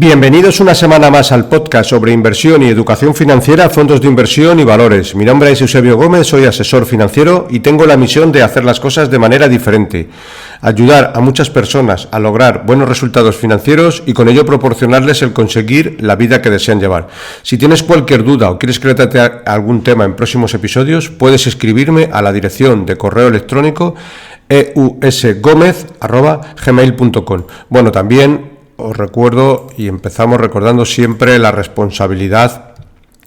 Bienvenidos una semana más al podcast sobre inversión y educación financiera, fondos de inversión y valores. Mi nombre es Eusebio Gómez, soy asesor financiero y tengo la misión de hacer las cosas de manera diferente, ayudar a muchas personas a lograr buenos resultados financieros y con ello proporcionarles el conseguir la vida que desean llevar. Si tienes cualquier duda o quieres que le trate algún tema en próximos episodios, puedes escribirme a la dirección de correo electrónico eusgomez@gmail.com. Bueno, también os recuerdo y empezamos recordando siempre la responsabilidad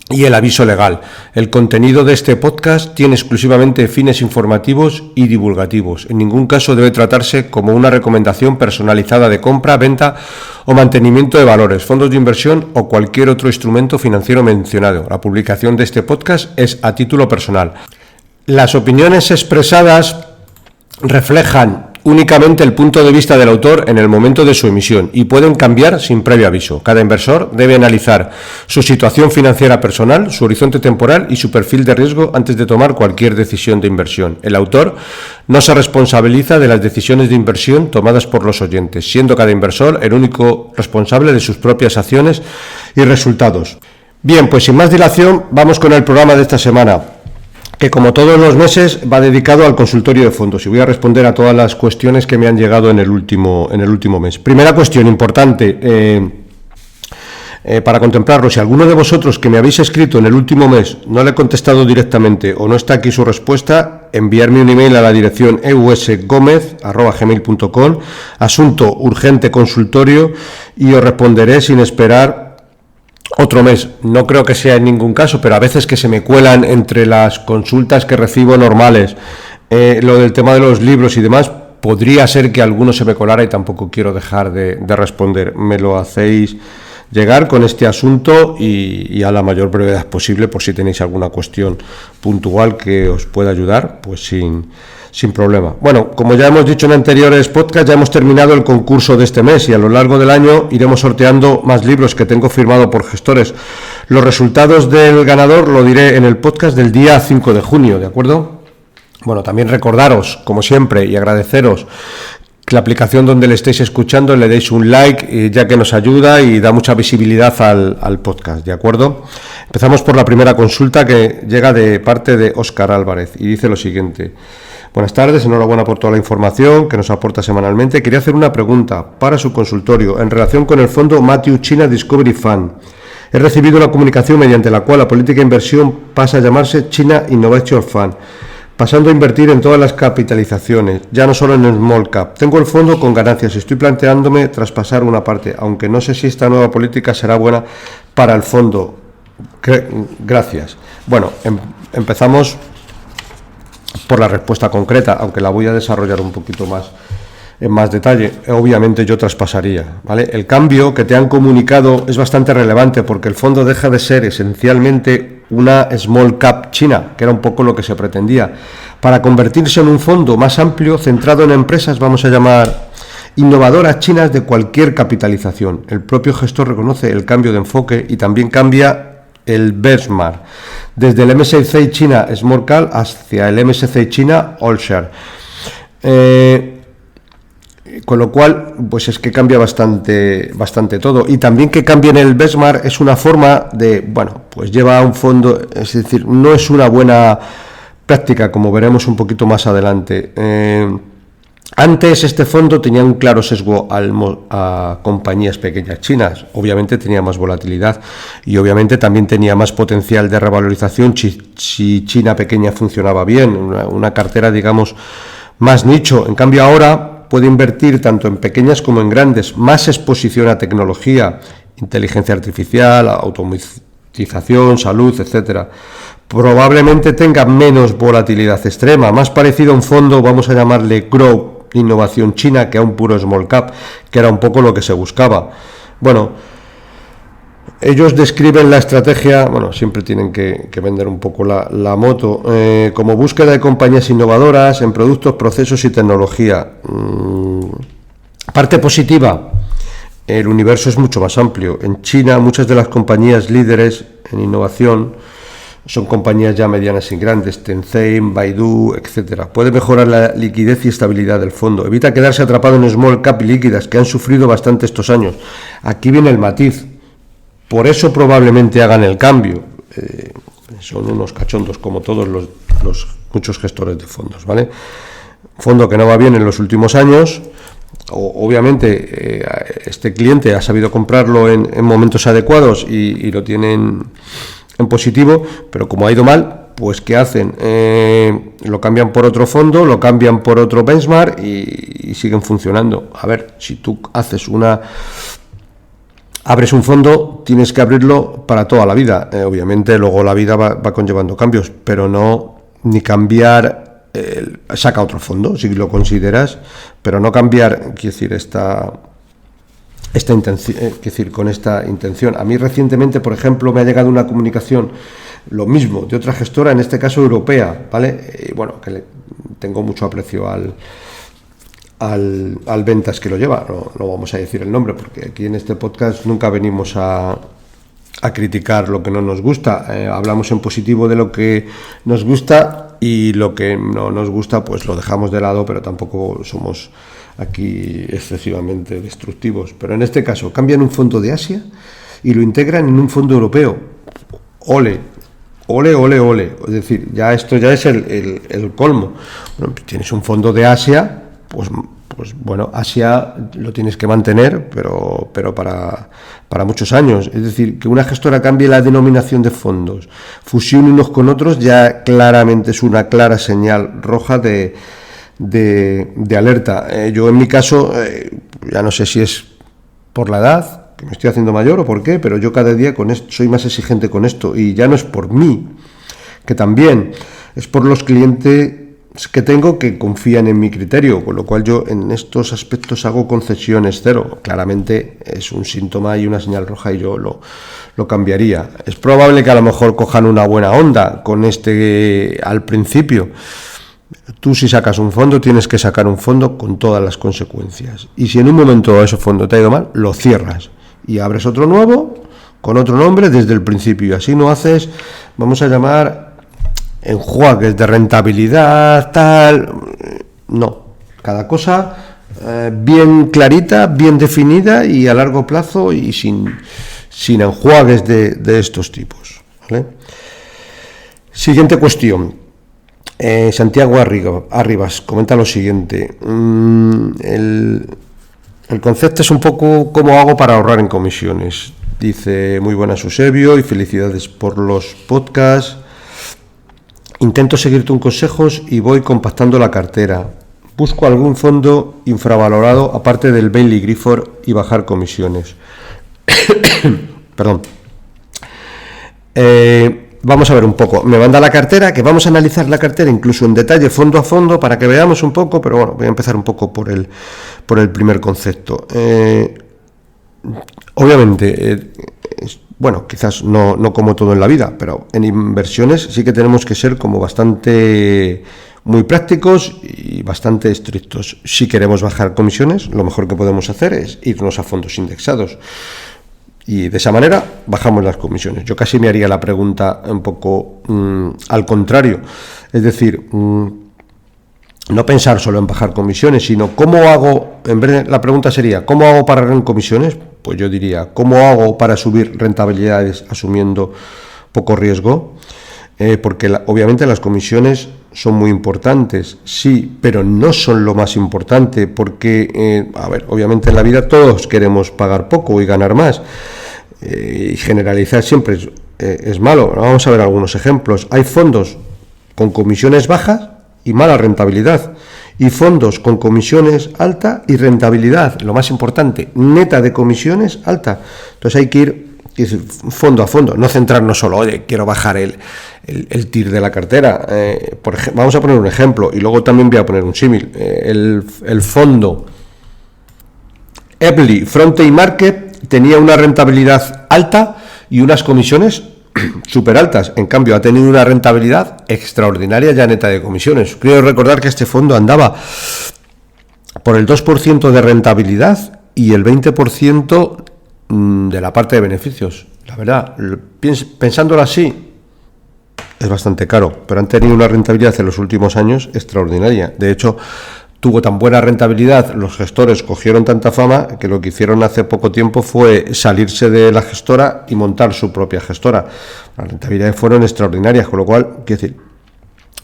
y el aviso legal. El contenido de este podcast tiene exclusivamente fines informativos y divulgativos. En ningún caso debe tratarse como una recomendación personalizada de compra, venta o mantenimiento de valores, fondos de inversión o cualquier otro instrumento financiero mencionado. La publicación de este podcast es a título personal. Las opiniones expresadas reflejan únicamente el punto de vista del autor en el momento de su emisión y pueden cambiar sin previo aviso. Cada inversor debe analizar su situación financiera personal, su horizonte temporal y su perfil de riesgo antes de tomar cualquier decisión de inversión. El autor no se responsabiliza de las decisiones de inversión tomadas por los oyentes, siendo cada inversor el único responsable de sus propias acciones y resultados. Bien, pues sin más dilación, vamos con el programa de esta semana, que como todos los meses va dedicado al consultorio de fondos y voy a responder a todas las cuestiones que me han llegado en el último mes. Primera cuestión importante para contemplarlo: si alguno de vosotros que me habéis escrito en el último mes no le he contestado directamente o no está aquí su respuesta, enviarme un email a la dirección eusgomez@gmail.com, asunto urgente consultorio, y os responderé sin esperar otro mes. No creo que sea en ningún caso, pero a veces que se me cuelan entre las consultas que recibo normales, lo del tema de los libros y demás, podría ser que alguno se me colara y tampoco quiero dejar de responder. Me lo hacéis llegar con este asunto y a la mayor brevedad posible, por si tenéis alguna cuestión puntual que os pueda ayudar, pues sin problema. Bueno, como ya hemos dicho en anteriores podcasts, ya hemos terminado el concurso de este mes y a lo largo del año iremos sorteando más libros que tengo firmado por gestores. Los resultados del ganador lo diré en el podcast del día 5 de junio, ¿de acuerdo? Bueno, también recordaros, como siempre, y agradeceros que la aplicación donde le estéis escuchando le deis un like, ya que nos ayuda y da mucha visibilidad al podcast, ¿de acuerdo? Empezamos por la primera consulta, que llega de parte de Óscar Álvarez y dice lo siguiente: buenas tardes, enhorabuena por toda la información que nos aporta semanalmente. Quería hacer una pregunta para su consultorio en relación con el fondo Matthew China Discovery Fund. He recibido una comunicación mediante la cual la política de inversión pasa a llamarse China Innovation Fund, pasando a invertir en todas las capitalizaciones, ya no solo en el small cap. Tengo el fondo con ganancias y estoy planteándome traspasar una parte, aunque no sé si esta nueva política será buena para el fondo. Gracias. Bueno, empezamos por la respuesta concreta, aunque la voy a desarrollar un poquito más en más detalle. Obviamente yo traspasaría, ¿vale? El cambio que te han comunicado es bastante relevante porque el fondo deja de ser esencialmente una small cap china, que era un poco lo que se pretendía, para convertirse en un fondo más amplio, centrado en empresas, vamos a llamar, innovadoras chinas de cualquier capitalización. El propio gestor reconoce el cambio de enfoque y también cambia el benchmark, desde el MSCI China Small Cap hacia el MSCI China All Share. Con lo cual, pues es que cambia bastante todo. Y también que cambien el benchmark es una forma de, bueno, pues lleva a un fondo, es decir, no es una buena práctica, como veremos un poquito más adelante. Antes este fondo tenía un claro sesgo a compañías pequeñas chinas. Obviamente tenía más volatilidad y obviamente también tenía más potencial de revalorización si China pequeña funcionaba bien, una cartera, digamos, más nicho. En cambio ahora puede invertir tanto en pequeñas como en grandes, más exposición a tecnología, inteligencia artificial, automatización, salud, etcétera. Probablemente tenga menos volatilidad extrema, más parecido a un fondo, vamos a llamarle Growth, innovación china, que a un puro small cap, que era un poco lo que se buscaba. Bueno, ellos describen la estrategia, bueno, siempre tienen que vender un poco la moto, como búsqueda de compañías innovadoras en productos, procesos y tecnología. Parte positiva: el universo es mucho más amplio. En China, muchas de las compañías líderes en innovación son compañías ya medianas y grandes, Tencent, Baidu, etcétera. Puede mejorar la liquidez y estabilidad del fondo. Evita quedarse atrapado en small cap y líquidas, que han sufrido bastante estos años. Aquí viene el matiz. Por eso probablemente hagan el cambio. Son unos cachondos, como todos los muchos gestores de fondos, ¿vale? Fondo que no va bien en los últimos años. Obviamente, este cliente ha sabido comprarlo en momentos adecuados y lo tienen en positivo, pero como ha ido mal, pues ¿qué hacen? Lo cambian por otro fondo, lo cambian por otro benchmark y siguen funcionando. A ver, si tú abres un fondo, tienes que abrirlo para toda la vida. Obviamente luego la vida va conllevando cambios, pero no ni cambiar, saca otro fondo si lo consideras, pero no cambiar, quiero decir, esta intención, con esta intención. A mí recientemente, por ejemplo, me ha llegado una comunicación, lo mismo, de otra gestora, en este caso europea, ¿vale? Bueno, que tengo mucho aprecio al ventas que lo lleva, no vamos a decir el nombre, porque aquí en este podcast nunca venimos a criticar lo que no nos gusta, hablamos en positivo de lo que nos gusta y lo que no nos gusta pues lo dejamos de lado, pero tampoco somos aquí excesivamente destructivos. Pero en este caso cambian un fondo de Asia y lo integran en un fondo europeo. Ole. Es decir, ya esto ya es el colmo. Bueno, tienes un fondo de Asia, pues bueno, Asia lo tienes que mantener, pero para muchos años. Es decir, que una gestora cambie la denominación de fondos, fusione unos con otros, ya claramente es una clara señal roja de alerta. Yo en mi caso, ya no sé si es por la edad, que me estoy haciendo mayor o por qué, pero yo cada día con esto soy más exigente con esto, y ya no es por mí, que también es por los clientes que tengo que confían en mi criterio, con lo cual yo en estos aspectos hago concesiones cero. Claramente es un síntoma y una señal roja y yo lo cambiaría. Es probable que a lo mejor cojan una buena onda con al principio. Tú si sacas un fondo tienes que sacar un fondo con todas las consecuencias, y si en un momento ese fondo te ha ido mal, lo cierras y abres otro nuevo con otro nombre desde el principio. Así no haces, vamos a llamar, enjuagues de rentabilidad, tal. No, cada cosa bien clarita, bien definida y a largo plazo y sin enjuagues de estos tipos, ¿vale? Siguiente cuestión. Santiago Arribas comenta lo siguiente. El concepto es un poco cómo hago para ahorrar en comisiones. Dice: muy buenas, Eusebio, y felicidades por los podcasts. Intento seguir tus consejos y voy compactando la cartera. Busco algún fondo infravalorado aparte del Bailey Gifford y bajar comisiones. Perdón. Vamos a ver un poco. Me manda la cartera, que vamos a analizar la cartera incluso en detalle, fondo a fondo, para que veamos un poco, pero bueno, voy a empezar un poco por el primer concepto. Obviamente, bueno, quizás no como todo en la vida, pero en inversiones sí que tenemos que ser como bastante muy prácticos y bastante estrictos. Si queremos bajar comisiones, lo mejor que podemos hacer es irnos a fondos indexados. Y de esa manera bajamos las comisiones. Yo casi me haría la pregunta un poco al contrario. Es decir, no pensar solo en bajar comisiones, sino cómo hago, la pregunta sería, ¿cómo hago para ahorrar en comisiones? Pues yo diría, ¿cómo hago para subir rentabilidades asumiendo poco riesgo? Porque obviamente las comisiones son muy importantes, sí, pero no son lo más importante, porque, obviamente en la vida todos queremos pagar poco y ganar más, y generalizar siempre es malo. Vamos a ver algunos ejemplos. Hay fondos con comisiones bajas y mala rentabilidad, y fondos con comisiones alta y rentabilidad, lo más importante, neta de comisiones alta. Entonces hay que ir fondo a fondo, no centrarnos solo, oye, quiero bajar el TIR de la cartera. Vamos a poner un ejemplo y luego también voy a poner un símil. El fondo Epley Frontier Market tenía una rentabilidad alta y unas comisiones súper altas. En cambio, ha tenido una rentabilidad extraordinaria ya neta de comisiones. Quiero recordar que este fondo andaba por el 2% de rentabilidad y el 20% de la parte de beneficios. La verdad, pensándolo así, es bastante caro, pero han tenido una rentabilidad en los últimos años extraordinaria. De hecho, tuvo tan buena rentabilidad, los gestores cogieron tanta fama que lo que hicieron hace poco tiempo fue salirse de la gestora y montar su propia gestora. Las rentabilidades fueron extraordinarias, con lo cual, quiero decir,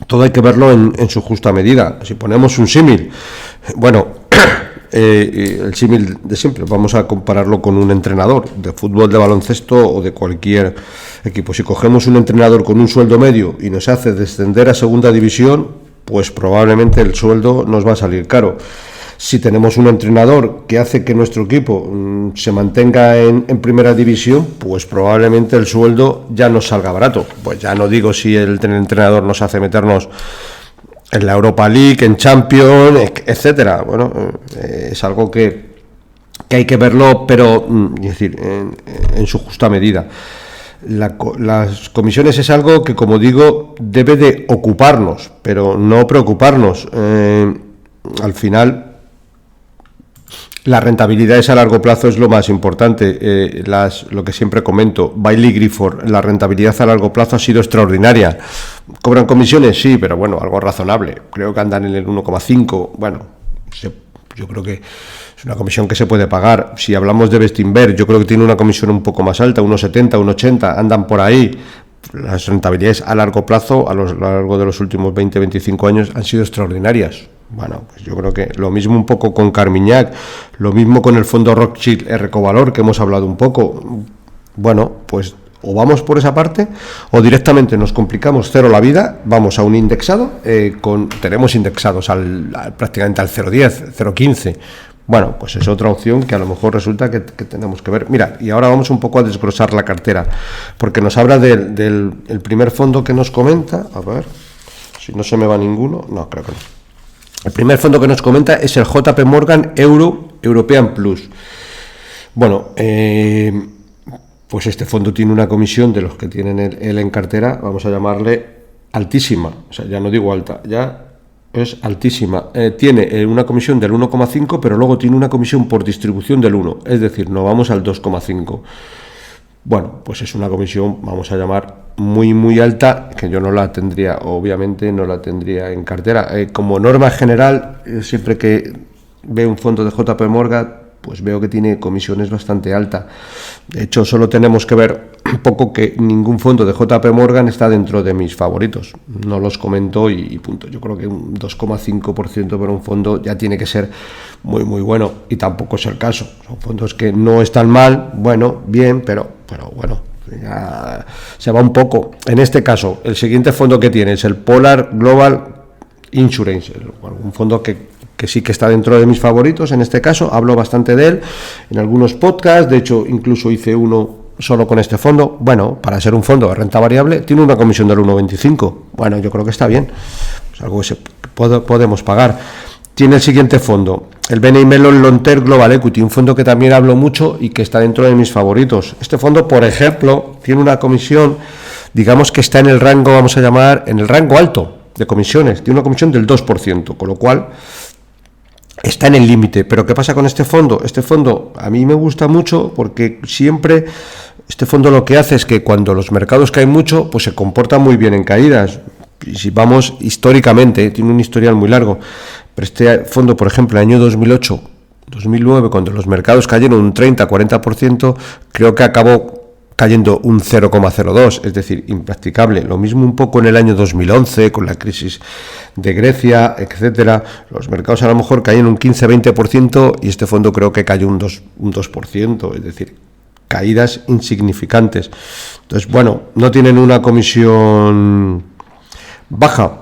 todo hay que verlo en su justa medida. Si ponemos un símil, bueno, el símil de siempre, vamos a compararlo con un entrenador de fútbol, de baloncesto o de cualquier equipo. Si cogemos un entrenador con un sueldo medio y nos hace descender a segunda división, pues probablemente el sueldo nos va a salir caro. Si tenemos un entrenador que hace que nuestro equipo se mantenga en primera división, pues probablemente el sueldo ya nos salga barato. Pues ya no digo si el entrenador nos hace meternos en la Europa League, en Champions, etcétera. Bueno, es algo que hay que verlo, pero es decir, en su justa medida. Las comisiones es algo que, como digo, debe de ocuparnos, pero no preocuparnos. Al final, la rentabilidad a largo plazo es lo más importante. Lo que siempre comento, Bailey Gifford, la rentabilidad a largo plazo ha sido extraordinaria. ¿Cobran comisiones? Sí, pero bueno, algo razonable. Creo que andan en el 1,5. Bueno, yo creo que es una comisión que se puede pagar. Si hablamos de Bestinver, yo creo que tiene una comisión un poco más alta, 1,70, 1,80, andan por ahí. Las rentabilidades a largo plazo, a lo largo de los últimos 20-25 años, han sido extraordinarias. Bueno, pues yo creo que lo mismo un poco con Carmignac, lo mismo con el fondo Rothschild Recovalor, que hemos hablado un poco. Bueno, pues o vamos por esa parte o directamente nos complicamos cero la vida, vamos a un indexado, tenemos indexados prácticamente al 0,10, 0,15. Bueno, pues es otra opción que a lo mejor resulta que tenemos que ver. Mira, y ahora vamos un poco a desglosar la cartera, porque nos habla del primer fondo que nos comenta. A ver, si no se me va ninguno. No, creo que no. El primer fondo que nos comenta es el JP Morgan European Plus. Bueno, pues este fondo tiene una comisión de los que tienen él en cartera, vamos a llamarle altísima. O sea, ya no digo alta, ya es altísima. Tiene una comisión del 1,5, pero luego tiene una comisión por distribución del 1, es decir, no vamos al 2,5. Bueno, pues es una comisión, vamos a llamar, muy, muy alta, que yo no la tendría, obviamente no la tendría en cartera. Como norma general, siempre que veo un fondo de JP Morgan, pues veo que tiene comisiones bastante altas. De hecho, solo tenemos que ver un poco que ningún fondo de JP Morgan está dentro de mis favoritos. No los comento y punto. Yo creo que un 2,5% para un fondo ya tiene que ser muy, muy bueno, y tampoco es el caso. Son fondos que no están mal, bueno, bien, pero bueno, ya se va un poco. En este caso, el siguiente fondo que tiene es el Polar Global Insurance, un fondo que sí que está dentro de mis favoritos. En este caso hablo bastante de él en algunos podcasts, de hecho incluso hice uno solo con este fondo. Bueno, para ser un fondo de renta variable tiene una comisión del 1,25. Bueno, yo creo que está bien, es algo que podemos pagar. Tiene el siguiente fondo, el BNI Mellon Long Term Global Equity, un fondo que también hablo mucho y que está dentro de mis favoritos. Este fondo, por ejemplo, tiene una comisión, digamos que está en el rango, vamos a llamar, en el rango alto de comisiones, tiene una comisión del 2%, con lo cual está en el límite. Pero ¿qué pasa con este fondo? Este fondo a mí me gusta mucho porque siempre este fondo lo que hace es que cuando los mercados caen mucho, pues se comporta muy bien en caídas. Y si vamos históricamente, tiene un historial muy largo. Pero este fondo, por ejemplo, en el año 2008, 2009, cuando los mercados cayeron un 30-40%, creo que acabó cayendo un 0,02, es decir, impracticable. Lo mismo un poco en el año 2011, con la crisis de Grecia, etcétera. Los mercados a lo mejor cayeron un 15-20% y este fondo creo que cayó un 2%, es decir, caídas insignificantes. Entonces, bueno, no tienen una comisión baja,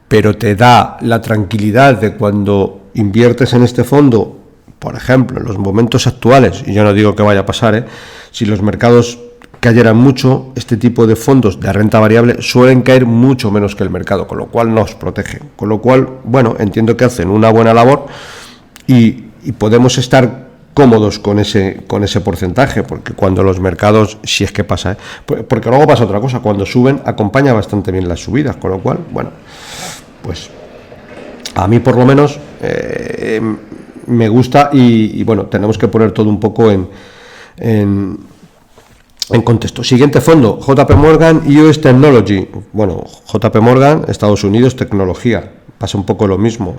pero te da la tranquilidad de cuando inviertes en este fondo, por ejemplo, en los momentos actuales, y yo no digo que vaya a pasar, si los mercados cayeran mucho, este tipo de fondos de renta variable suelen caer mucho menos que el mercado, con lo cual nos protegen. Con lo cual, bueno, entiendo que hacen una buena labor y podemos estar cómodos con ese porcentaje, porque cuando los mercados, si es que pasa, porque luego pasa otra cosa, cuando suben acompaña bastante bien las subidas, con lo cual, bueno, pues a mí por lo menos me gusta y bueno, tenemos que poner todo un poco en en contexto. Siguiente fondo, JP Morgan US Technology. Bueno, JP Morgan, Estados Unidos, tecnología. Pasa un poco lo mismo.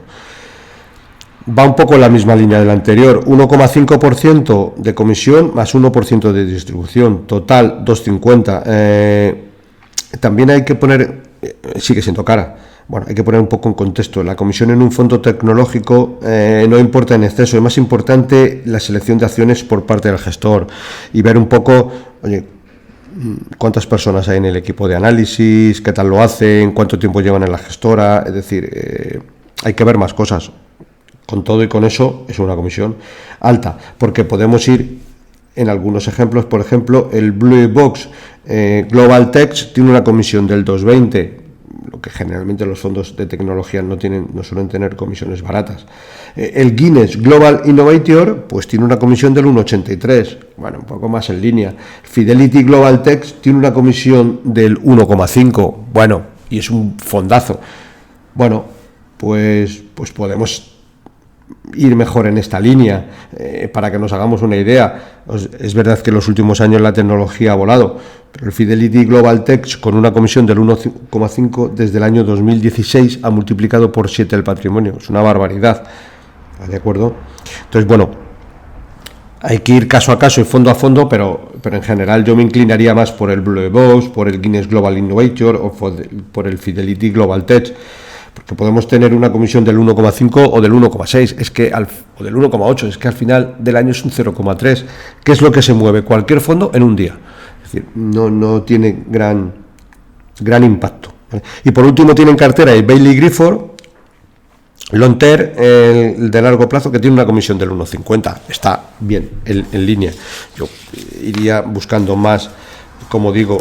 Va un poco en la misma línea del anterior. 1,5% de comisión más 1% de distribución. Total, 2,50. También hay que poner... sigue siendo cara. Bueno, hay que poner un poco en contexto. La comisión en un fondo tecnológico no importa en exceso. Es más importante la selección de acciones por parte del gestor y ver un poco, oye, cuántas personas hay en el equipo de análisis, qué tal lo hacen, cuánto tiempo llevan en la gestora. Es decir, hay que ver más cosas. Con todo y con eso es una comisión alta, porque podemos ir en algunos ejemplos. Por ejemplo, el Blue Box Global Tech tiene una comisión del 2,20. Lo que generalmente los fondos de tecnología no suelen tener comisiones baratas. El Guinness Global Innovator pues tiene una comisión del 1,83, bueno, un poco más en línea. Fidelity Global Tech tiene una comisión del 1,5, bueno, y es un fondazo. Bueno, pues podemos ir mejor en esta línea, para que nos hagamos una idea. Es verdad que en los últimos años la tecnología ha volado, pero el Fidelity Global Tech, con una comisión del 1,5 desde el año 2016, ha multiplicado por 7 el patrimonio. Es una barbaridad, ¿de acuerdo? Entonces, bueno, hay que ir caso a caso y fondo a fondo, pero en general yo me inclinaría más por el Blue Box, por el Guinness Global Innovator o por el Fidelity Global Tech, porque podemos tener una comisión del 1,5 o del 1,6, o del 1,8, es que al final del año es un 0,3, que es lo que se mueve cualquier fondo en un día. Es decir, no tiene gran impacto, ¿vale? Y por último tiene en cartera el Bailey Gifford Long-Term, el de largo plazo, que tiene una comisión del 1,50. Está bien, en línea. Yo iría buscando más, como digo,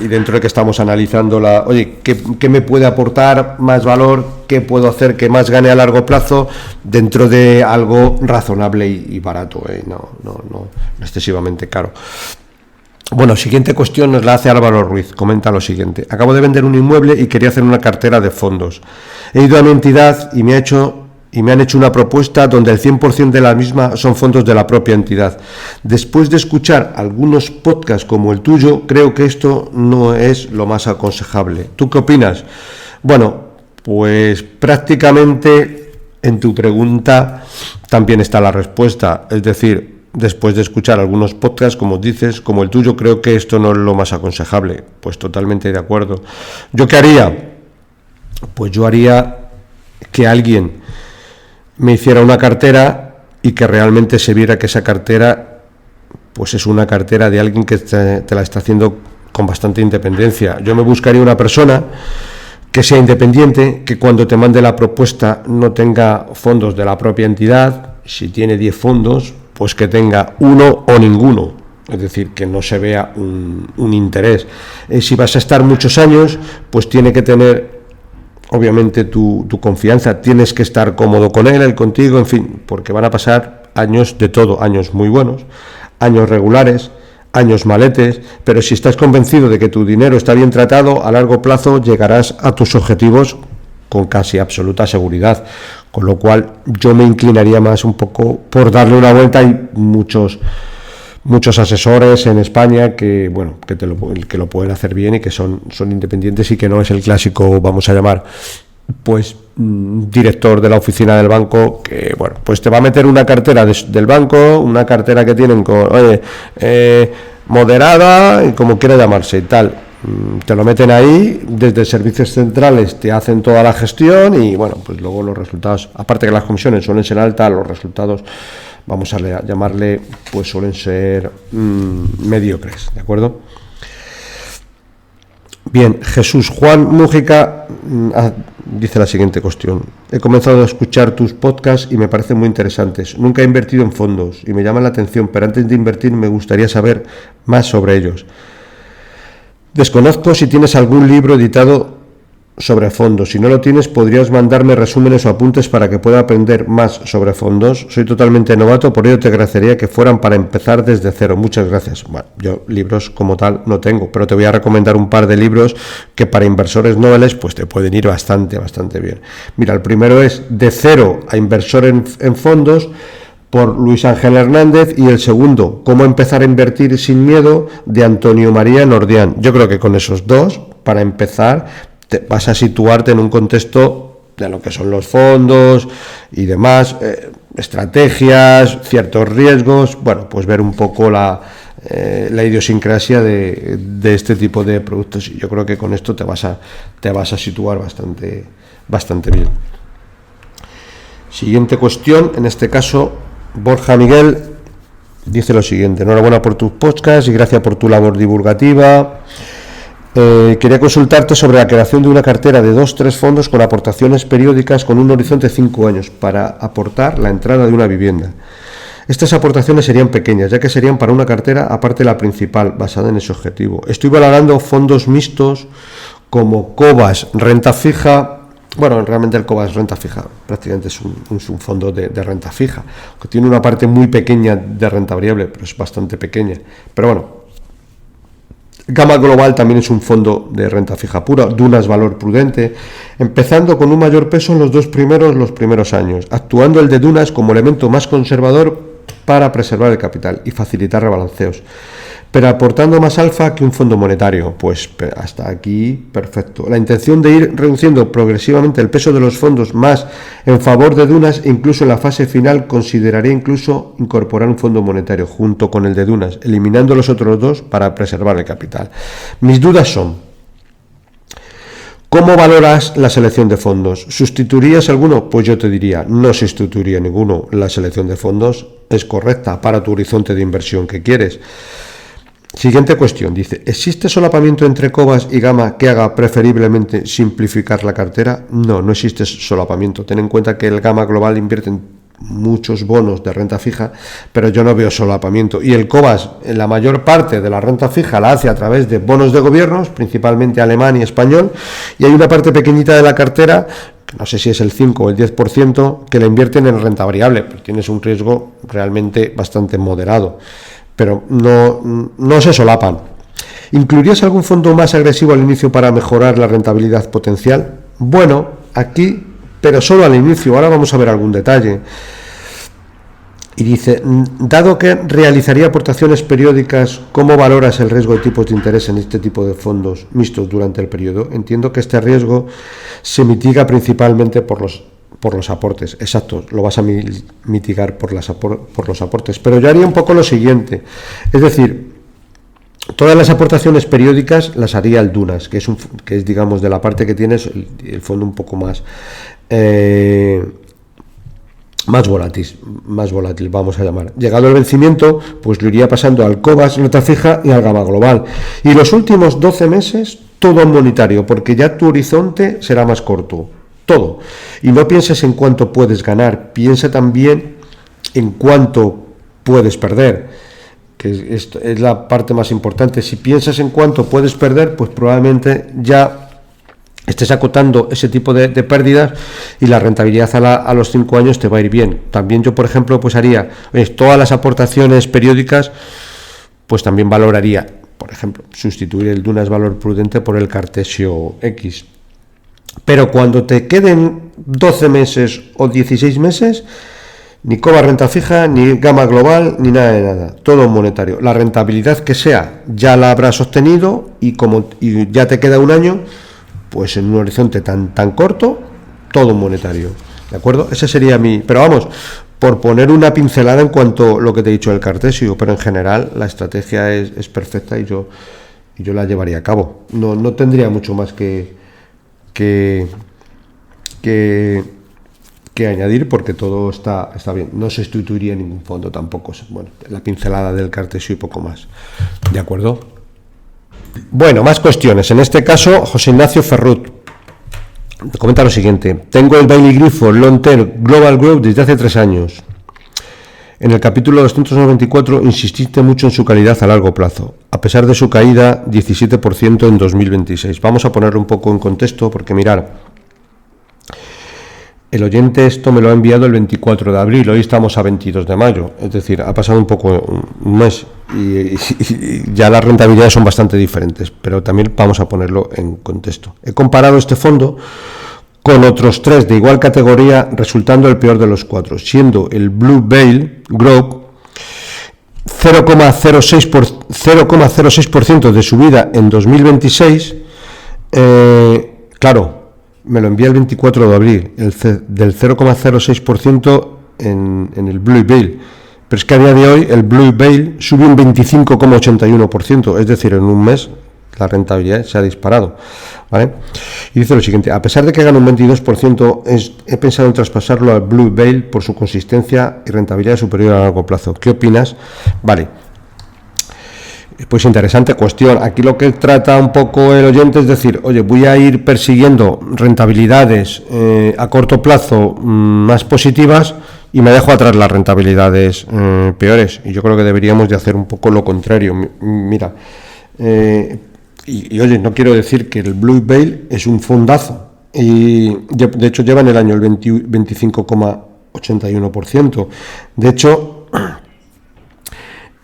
y dentro de que estamos analizando ¿qué me puede aportar más valor? ¿Qué puedo hacer que más gane a largo plazo dentro de algo razonable y barato? No excesivamente caro. Bueno, siguiente cuestión nos la hace Álvaro Ruiz. Comenta lo siguiente: acabo de vender un inmueble y quería hacer una cartera de fondos. He ido a mi entidad y me han hecho una propuesta donde el 100% de la misma son fondos de la propia entidad. Después de escuchar algunos podcasts como el tuyo, creo que esto no es lo más aconsejable. ¿Tú qué opinas? Bueno, pues prácticamente en tu pregunta también está la respuesta. Es decir, después de escuchar algunos podcasts, como dices, como el tuyo, creo que esto no es lo más aconsejable. Pues totalmente de acuerdo. ¿Yo qué haría? Pues yo haría que alguien me hiciera una cartera y que realmente se viera que esa cartera pues es una cartera de alguien que te la está haciendo con bastante independencia. Yo me buscaría una persona que sea independiente, que cuando te mande la propuesta no tenga fondos de la propia entidad. Si tiene 10 fondos, pues que tenga uno o ninguno, es decir, que no se vea un interés. Si vas a estar muchos años, pues tiene que tener obviamente tu confianza, tienes que estar cómodo con él contigo, en fin, porque van a pasar años de todo, años muy buenos, años regulares, años maletes, pero si estás convencido de que tu dinero está bien tratado, a largo plazo llegarás a tus objetivos con casi absoluta seguridad, con lo cual yo me inclinaría más un poco por darle una vuelta. Hay muchos asesores en España que lo pueden hacer bien y que son independientes y que no es el clásico, vamos a llamar, pues director de la oficina del banco que, pues te va a meter una cartera del banco, una cartera que tienen moderada y como quiera llamarse y tal. Te lo meten ahí, desde servicios centrales te hacen toda la gestión y pues luego los resultados, aparte que las comisiones suelen ser altas, los resultados, vamos a llamarle, pues suelen ser mediocres, ¿de acuerdo? Bien, Jesús Juan Mújica dice la siguiente cuestión: he comenzado a escuchar tus podcasts y me parecen muy interesantes. Nunca he invertido en fondos y me llaman la atención, pero antes de invertir me gustaría saber más sobre ellos. Desconozco si tienes algún libro editado sobre fondos. Si no lo tienes, podrías mandarme resúmenes o apuntes para que pueda aprender más sobre fondos. Soy totalmente novato, por ello te agradecería que fueran para empezar desde cero. Muchas gracias. Bueno, yo libros como tal no tengo, pero te voy a recomendar un par de libros que para inversores noveles pues te pueden ir bastante bien. Mira, el primero es De cero a inversor en fondos, por Luis Ángel Hernández, y el segundo, Cómo empezar a invertir sin miedo, de Antonio María Nordián. Yo creo que con esos dos, para empezar, vas a situarte en un contexto de lo que son los fondos y demás, estrategias, ciertos riesgos, bueno, pues ver un poco la idiosincrasia de este tipo de productos, y yo creo que con esto te vas a situar bastante bien. Siguiente cuestión, en este caso Borja Miguel dice lo siguiente: enhorabuena por tus podcasts y gracias por tu labor divulgativa. Quería consultarte sobre la creación de una cartera de 2-3 fondos con aportaciones periódicas con un horizonte de 5 años para aportar la entrada de una vivienda. Estas aportaciones serían pequeñas, ya que serían para una cartera aparte de la principal, basada en ese objetivo. Estoy valorando fondos mixtos como Cobas Renta Fija. Bueno, realmente el Cobas Renta Fija prácticamente es un fondo de renta fija, que tiene una parte muy pequeña de renta variable, pero es bastante pequeña. Pero bueno, Gama Global también es un fondo de renta fija pura, Dunas Valor Prudente, empezando con un mayor peso en los primeros años, actuando el de Dunas como elemento más conservador para preservar el capital y facilitar rebalanceos, pero aportando más alfa que un fondo monetario. Pues hasta aquí perfecto. La intención de ir reduciendo progresivamente el peso de los fondos más en favor de Dunas, e incluso en la fase final consideraría incluso incorporar un fondo monetario junto con el de Dunas, eliminando los otros dos para preservar el capital. Mis dudas son: ¿cómo valoras la selección de fondos? ¿Sustituirías alguno? Pues yo te diría, no sustituiría ninguno. La selección de fondos es correcta para tu horizonte de inversión que quieres. Siguiente cuestión, dice: ¿existe solapamiento entre Cobas y Gama que haga preferiblemente simplificar la cartera? No existe solapamiento. Ten en cuenta que el Gama Global invierte en muchos bonos de renta fija, pero yo no veo solapamiento. Y el Cobas, en la mayor parte de la renta fija, la hace a través de bonos de gobiernos, principalmente alemán y español, y hay una parte pequeñita de la cartera, no sé si es el 5 o el 10%, que la invierten en renta variable, pero tienes un riesgo realmente bastante moderado. Pero no se solapan. ¿Incluirías algún fondo más agresivo al inicio para mejorar la rentabilidad potencial? Bueno, aquí, pero solo al inicio. Ahora vamos a ver algún detalle. Y dice: dado que realizaría aportaciones periódicas, ¿cómo valoras el riesgo de tipos de interés en este tipo de fondos mixtos durante el periodo? Entiendo que este riesgo se mitiga principalmente por los aportes. Exacto, lo vas a mitigar por los aportes. Pero yo haría un poco lo siguiente, es decir, todas las aportaciones periódicas las haría el Dunas, que es digamos de la parte que tienes el fondo un poco más volátil, vamos a llamar. Llegado el vencimiento, pues lo iría pasando al Cobas Renta Fija y al Gama Global. Y los últimos 12 meses, todo en monetario, porque ya tu horizonte será más corto. Todo. Y no pienses en cuánto puedes ganar, piensa también en cuánto puedes perder, que es la parte más importante. Si piensas en cuánto puedes perder, pues probablemente ya estés acotando ese tipo de pérdidas, y la rentabilidad a los 5 años te va a ir bien. También yo, por ejemplo, pues haría todas las aportaciones periódicas, pues también valoraría, por ejemplo, sustituir el Dunas Valor Prudente por el Cartesio X. Pero cuando te queden 12 meses o 16 meses, ni Cobas Renta Fija, ni Gama Global, ni nada de nada, todo monetario. La rentabilidad que sea ya la habrás obtenido, y ya te queda un año, pues en un horizonte tan corto, todo monetario. ¿De acuerdo? Ese sería pero vamos, por poner una pincelada en cuanto a lo que te he dicho del Cartesio, pero en general la estrategia es perfecta, y yo la llevaría a cabo. No tendría mucho más que añadir, porque todo está bien. No se sustituiría ningún fondo tampoco. Bueno, la pincelada del Cartesio y poco más. ¿De acuerdo? Bueno, más cuestiones. En este caso, José Ignacio Ferrut comenta lo siguiente: tengo el Bailey Griffith Long Term Global Growth desde hace 3 años. En el capítulo 294 insististe mucho en su calidad a largo plazo, a pesar de su caída 17% en 2026. Vamos a ponerlo un poco en contexto, porque mirar, el oyente esto me lo ha enviado el 24 de abril, hoy estamos a 22 de mayo, es decir, ha pasado un poco un mes, y ya las rentabilidades son bastante diferentes, pero también vamos a ponerlo en contexto. He comparado este fondo con otros 3 de igual categoría, resultando el peor de los 4, siendo el Blue Whale Group 0,06% de subida en 2026. Claro, me lo envía el 24 de abril, del 0,06% en el Blue Whale. Pero es que a día de hoy el Blue Whale sube un 25,81%, es decir, en un mes la rentabilidad se ha disparado, ¿vale? Y dice lo siguiente: a pesar de que gana un 22%, he pensado en traspasarlo al Blue Whale por su consistencia y rentabilidad superior a largo plazo. ¿Qué opinas? Vale, pues interesante cuestión. Aquí lo que trata un poco el oyente es decir, oye, voy a ir persiguiendo rentabilidades a corto plazo más positivas y me dejo atrás las rentabilidades peores, y yo creo que deberíamos de hacer un poco lo contrario. Mira, y oye, no quiero decir que el Blue Whale es un fondazo, y de hecho lleva en el año el 25,81%. De hecho,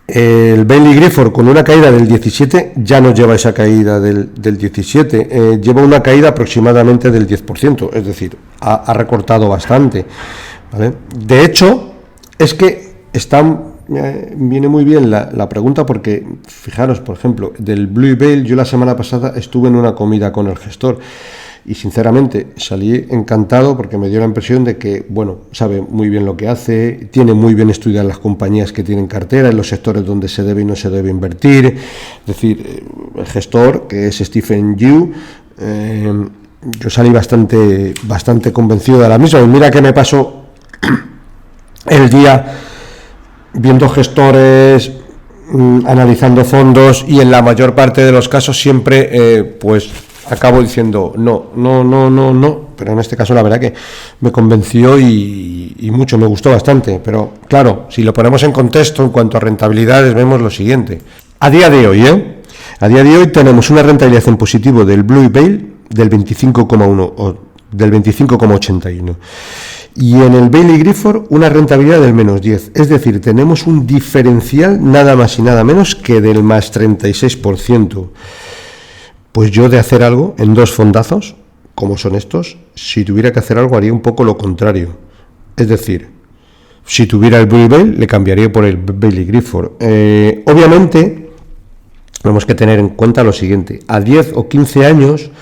el Baillie Gifford, con una caída del 17, ya no lleva esa caída del 17, lleva una caída aproximadamente del 10%, es decir, ha recortado bastante, ¿vale? De hecho, es que viene muy bien la pregunta, porque fijaros, por ejemplo, del Blue Whale, yo la semana pasada estuve en una comida con el gestor y sinceramente salí encantado, porque me dio la impresión de que, bueno, sabe muy bien lo que hace, tiene muy bien estudiadas las compañías que tienen cartera, en los sectores donde se debe y no se debe invertir. Es decir, el gestor, que es Stephen Yu, yo salí bastante convencido de la misma. Y mira que me pasó el día viendo gestores, analizando fondos, y en la mayor parte de los casos siempre pues acabo diciendo no, pero en este caso la verdad que me convenció y mucho, me gustó bastante. Pero claro, si lo ponemos en contexto en cuanto a rentabilidades, vemos lo siguiente. A día de hoy tenemos una rentabilidad en positivo del Blue Whale del 25,1 o del 25,81, y en el Baillie Gifford una rentabilidad del menos 10, es decir, tenemos un diferencial nada más y nada menos que del más 36%. Pues yo, de hacer algo en dos fondazos como son estos, si tuviera que hacer algo haría un poco lo contrario. Es decir, si tuviera el Blue Whale le cambiaría por el Baillie Gifford. Obviamente tenemos que tener en cuenta lo siguiente: a 10 o 15 años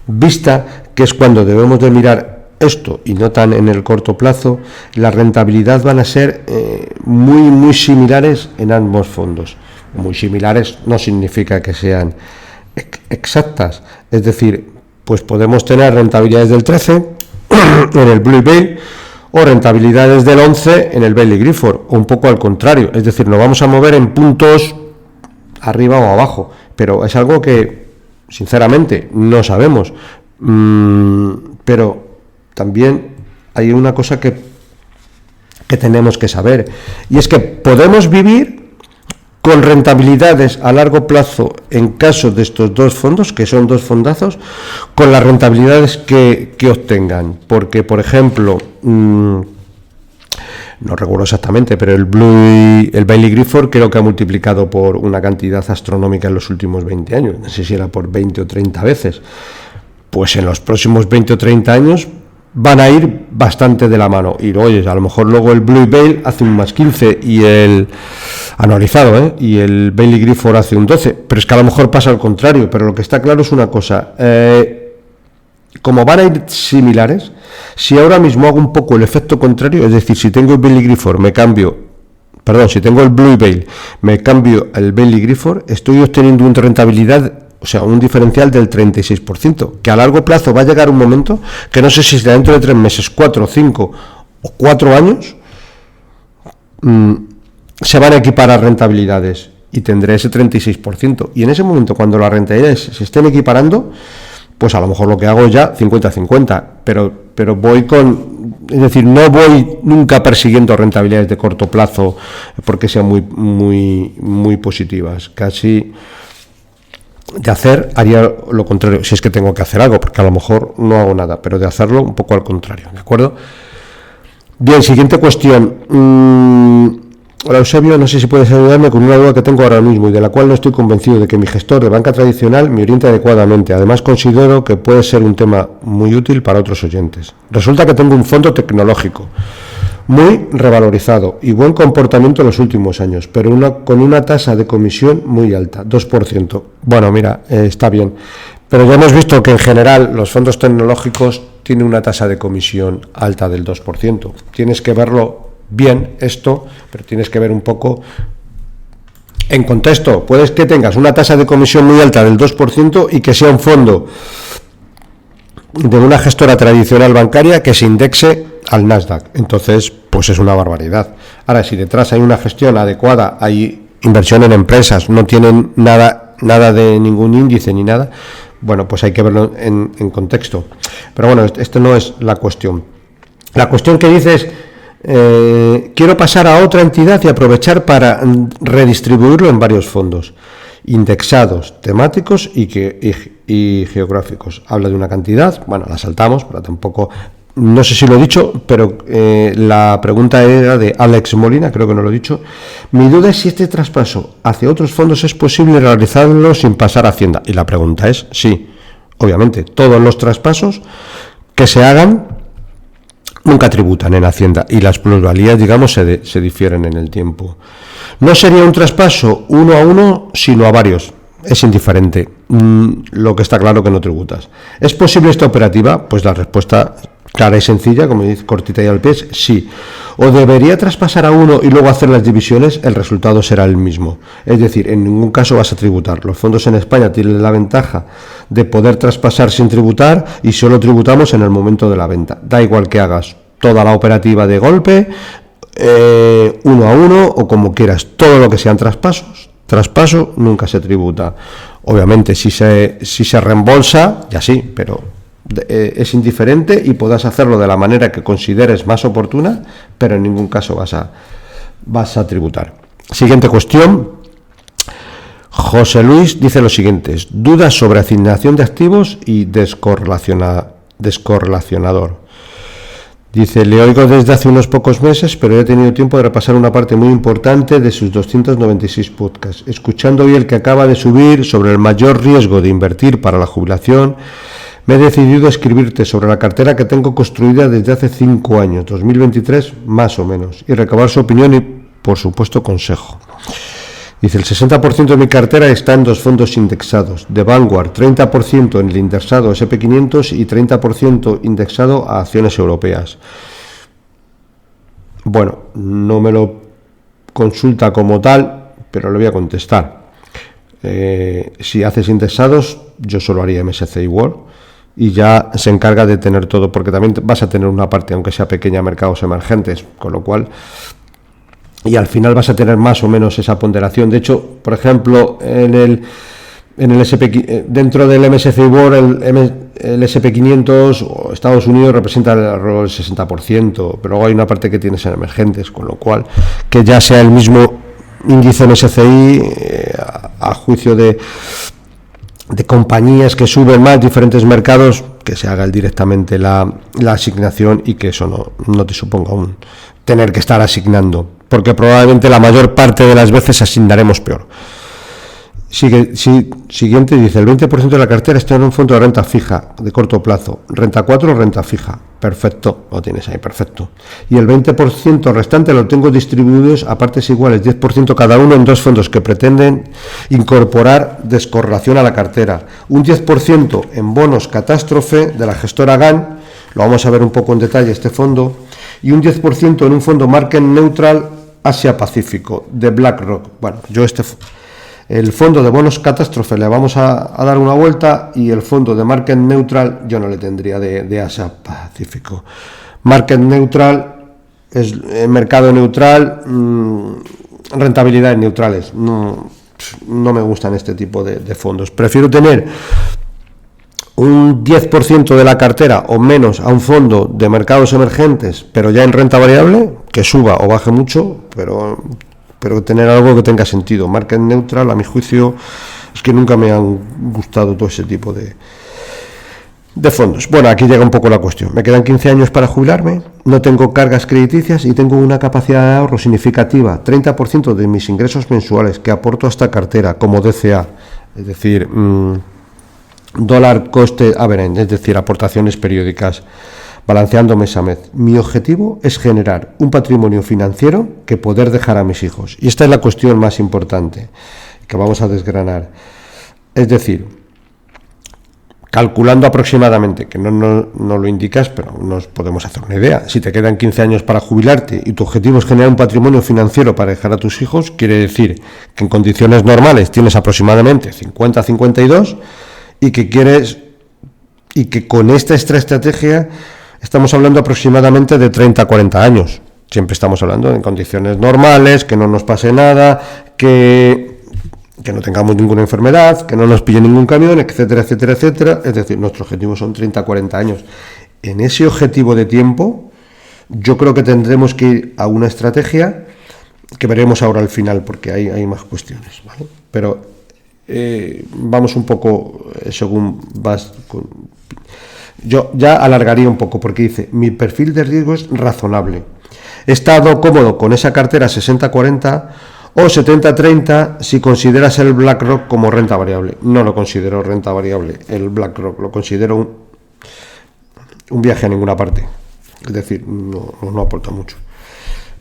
vista, que es cuando debemos de mirar esto y no tan en el corto plazo, la rentabilidad van a ser muy similares en ambos fondos. Muy similares no significa que sean exactas, es decir, pues podemos tener rentabilidades del 13 en el Blue Whale o rentabilidades del 11 en el Baillie Gifford, o un poco al contrario, es decir, nos vamos a mover en puntos arriba o abajo, pero es algo que sinceramente no sabemos. Pero también hay una cosa que tenemos que saber, y es que podemos vivir con rentabilidades a largo plazo en caso de estos dos fondos, que son dos fondazos, con las rentabilidades que obtengan, porque por ejemplo, no recuerdo exactamente, pero el Baillie Gifford creo que ha multiplicado por una cantidad astronómica en los últimos 20 años, no sé si era por 20 o 30 veces. Pues en los próximos 20 o 30 años van a ir bastante de la mano. Y oye, a lo mejor luego el Blue Whale hace un más 15 y el anualizado, y el Baillie Gifford hace un 12, pero es que a lo mejor pasa al contrario. Pero lo que está claro es una cosa: como van a ir similares, si ahora mismo hago un poco el efecto contrario, es decir, si tengo el Baillie Gifford si tengo el Blue Whale, me cambio al Baillie Gifford, estoy obteniendo una rentabilidad, o sea, un diferencial del 36%, que a largo plazo va a llegar un momento que no sé si será dentro de 3 meses, 4, 5 o 4 años, se van a equiparar rentabilidades y tendré ese 36%. Y en ese momento, cuando las rentabilidades se estén equiparando, pues a lo mejor lo que hago es ya 50-50, pero voy es decir, no voy nunca persiguiendo rentabilidades de corto plazo porque sean muy positivas. Casi de hacer haría lo contrario, si es que tengo que hacer algo, porque a lo mejor no hago nada, pero de hacerlo un poco al contrario, ¿de acuerdo? Bien, siguiente cuestión. Hola Eusebio, no sé si puedes ayudarme con una duda que tengo ahora mismo y de la cual no estoy convencido de que mi gestor de banca tradicional me oriente adecuadamente. Además considero que puede ser un tema muy útil para otros oyentes. Resulta que tengo un fondo tecnológico muy revalorizado y buen comportamiento en los últimos años, pero con una tasa de comisión muy alta, 2%. Bueno, mira, está bien, pero ya hemos visto que en general los fondos tecnológicos tienen una tasa de comisión alta del 2%. Tienes que verlo bien esto, pero tienes que ver un poco en contexto. Puedes que tengas una tasa de comisión muy alta del 2% y que sea un fondo de una gestora tradicional bancaria que se indexe al Nasdaq. Entonces, pues es una barbaridad. Ahora, si detrás hay una gestión adecuada, hay inversión en empresas, no tienen nada de ningún índice ni nada, bueno, pues hay que verlo en contexto. Pero bueno, esto no es la cuestión. La cuestión que dices, quiero pasar a otra entidad y aprovechar para redistribuirlo en varios fondos indexados, temáticos y geográficos. Habla de una cantidad, bueno, la saltamos, pero tampoco, no sé si lo he dicho, pero la pregunta era de Alex Molina, creo que no lo he dicho. Mi duda es si este traspaso hacia otros fondos es posible realizarlo sin pasar a Hacienda. Y la pregunta es sí, obviamente, todos los traspasos que se hagan nunca tributan en Hacienda y las plusvalías, digamos, se difieren en el tiempo. No sería un traspaso uno a uno, sino a varios. Es indiferente. Lo que está claro que no tributas. ¿Es posible esta operativa? Pues la respuesta clara y sencilla, como dice, cortita y al pie, es sí. ¿O debería traspasar a uno y luego hacer las divisiones? El resultado será el mismo. Es decir, en ningún caso vas a tributar. Los fondos en España tienen la ventaja de poder traspasar sin tributar y solo tributamos en el momento de la venta. Da igual que hagas toda la operativa de golpe, uno a uno o como quieras, todo lo que sean traspaso nunca se tributa. Obviamente si se reembolsa, ya sí, pero es indiferente y podrás hacerlo de la manera que consideres más oportuna, pero en ningún caso vas a tributar. Siguiente cuestión. José Luis dice lo siguiente: dudas sobre asignación de activos y descorrelacionador. Dice, le oigo desde hace unos pocos meses, pero he tenido tiempo de repasar una parte muy importante de sus 296 podcasts. Escuchando hoy el que acaba de subir sobre el mayor riesgo de invertir para la jubilación, me he decidido a escribirte sobre la cartera que tengo construida desde hace 5 años, 2023 más o menos, y recabar su opinión y, por supuesto, consejo. Dice, el 60% de mi cartera está en 2 fondos indexados, de Vanguard, 30% en el indexado SP500 y 30% indexado a acciones europeas. Bueno, no me lo consulta como tal, pero le voy a contestar. Si haces indexados, yo solo haría MSCI World y ya se encarga de tener todo, porque también vas a tener una parte, aunque sea pequeña, mercados emergentes, con lo cual... y al final vas a tener más o menos esa ponderación. De hecho, por ejemplo, en el SP, dentro del MSCI World, el SP500 o Estados Unidos representa alrededor del 60%, pero luego hay una parte que tienes en emergentes, con lo cual, que ya sea el mismo índice MSCI, a juicio de compañías que suben más diferentes mercados, que se haga directamente la asignación y que eso no te suponga un tener que estar asignando, porque probablemente la mayor parte de las veces asignaremos peor. Siguiente dice, el 20% de la cartera está en un fondo de renta fija, de corto plazo, renta 4 o renta fija. Perfecto, lo tienes ahí, perfecto. Y el 20% restante lo tengo distribuidos a partes iguales, 10% cada uno en 2 fondos que pretenden incorporar descorrelación a la cartera. Un 10% en bonos catástrofe de la gestora GAN, lo vamos a ver un poco en detalle este fondo, y un 10% en un fondo market neutral Asia-Pacífico de BlackRock. Bueno, el fondo de bonos catástrofe le vamos a dar una vuelta, y el fondo de market neutral yo no le tendría de Asia-Pacífico. Market neutral es mercado neutral, rentabilidades neutrales. No me gustan este tipo de fondos. Prefiero tener un 10% de la cartera o menos a un fondo de mercados emergentes, pero ya en renta variable, que suba o baje mucho, pero tener algo que tenga sentido. Market neutral, a mi juicio, es que nunca me han gustado todo ese tipo De fondos. Bueno, aquí llega un poco la cuestión. Me quedan 15 años para jubilarme, no tengo cargas crediticias y tengo una capacidad de ahorro significativa, 30% de mis ingresos mensuales que aporto a esta cartera como DCA, es decir, dólar coste average, es decir, aportaciones periódicas, balanceando mes a mes. Mi objetivo es generar un patrimonio financiero que poder dejar a mis hijos. Y esta es la cuestión más importante que vamos a desgranar. Es decir, calculando aproximadamente, que no lo indicas, pero nos podemos hacer una idea. Si te quedan 15 años para jubilarte y tu objetivo es generar un patrimonio financiero para dejar a tus hijos, quiere decir que en condiciones normales tienes aproximadamente 50-52 y que con esta estrategia estamos hablando aproximadamente de 30-40 años. Siempre estamos hablando en condiciones normales, que no nos pase nada, que no tengamos ninguna enfermedad, que no nos pille ningún camión, etcétera, etcétera, etcétera. Es decir, nuestro objetivo son 30-40 años. En ese objetivo de tiempo, yo creo que tendremos que ir a una estrategia que veremos ahora al final, porque hay más cuestiones, ¿vale? Pero vamos un poco según vas... Yo ya alargaría un poco, porque dice, mi perfil de riesgo es razonable. He estado cómodo con esa cartera 60-40 o 70-30 si consideras el BlackRock como renta variable. No lo considero renta variable, el BlackRock lo considero un viaje a ninguna parte. Es decir, no aporta mucho.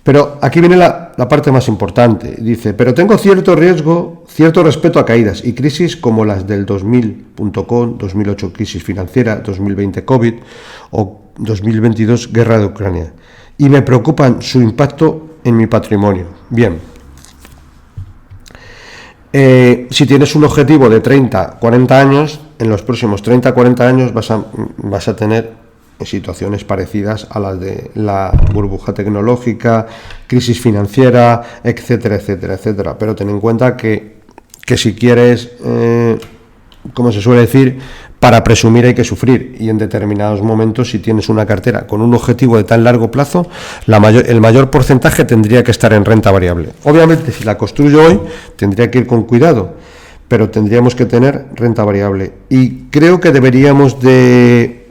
Pero aquí viene la parte más importante. Dice, pero tengo cierto riesgo, cierto respeto a caídas y crisis como las del 2000.com, 2008 crisis financiera, 2020 COVID o 2022 guerra de Ucrania. Y me preocupan su impacto en mi patrimonio. Bien. Si tienes un objetivo de 30-40 años, en los próximos 30-40 años vas a tener situaciones parecidas a las de la burbuja tecnológica, crisis financiera, etcétera, etcétera, etcétera. Pero ten en cuenta que si quieres, como se suele decir, para presumir hay que sufrir, y en determinados momentos, si tienes una cartera con un objetivo de tan largo plazo, el mayor porcentaje tendría que estar en renta variable. Obviamente, si la construyo hoy, tendría que ir con cuidado, pero tendríamos que tener renta variable. Y creo que deberíamos de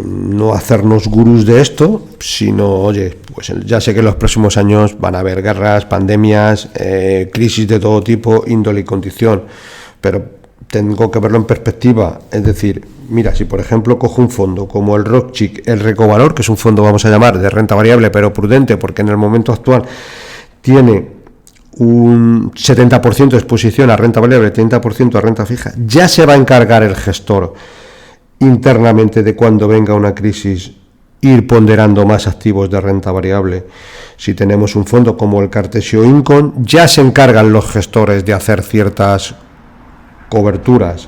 no hacernos gurús de esto, sino, oye, pues ya sé que en los próximos años van a haber guerras, pandemias, crisis de todo tipo, índole y condición, pero tengo que verlo en perspectiva. Es decir, mira, si por ejemplo cojo un fondo como el Rothschild, el Recovalor, que es un fondo, vamos a llamar, de renta variable, pero prudente, porque en el momento actual tiene un 70% de exposición a renta variable, 30% a renta fija, ya se va a encargar el gestor internamente de cuando venga una crisis ir ponderando más activos de renta variable. Si tenemos un fondo como el Cartesio Income, ya se encargan los gestores de hacer ciertas coberturas.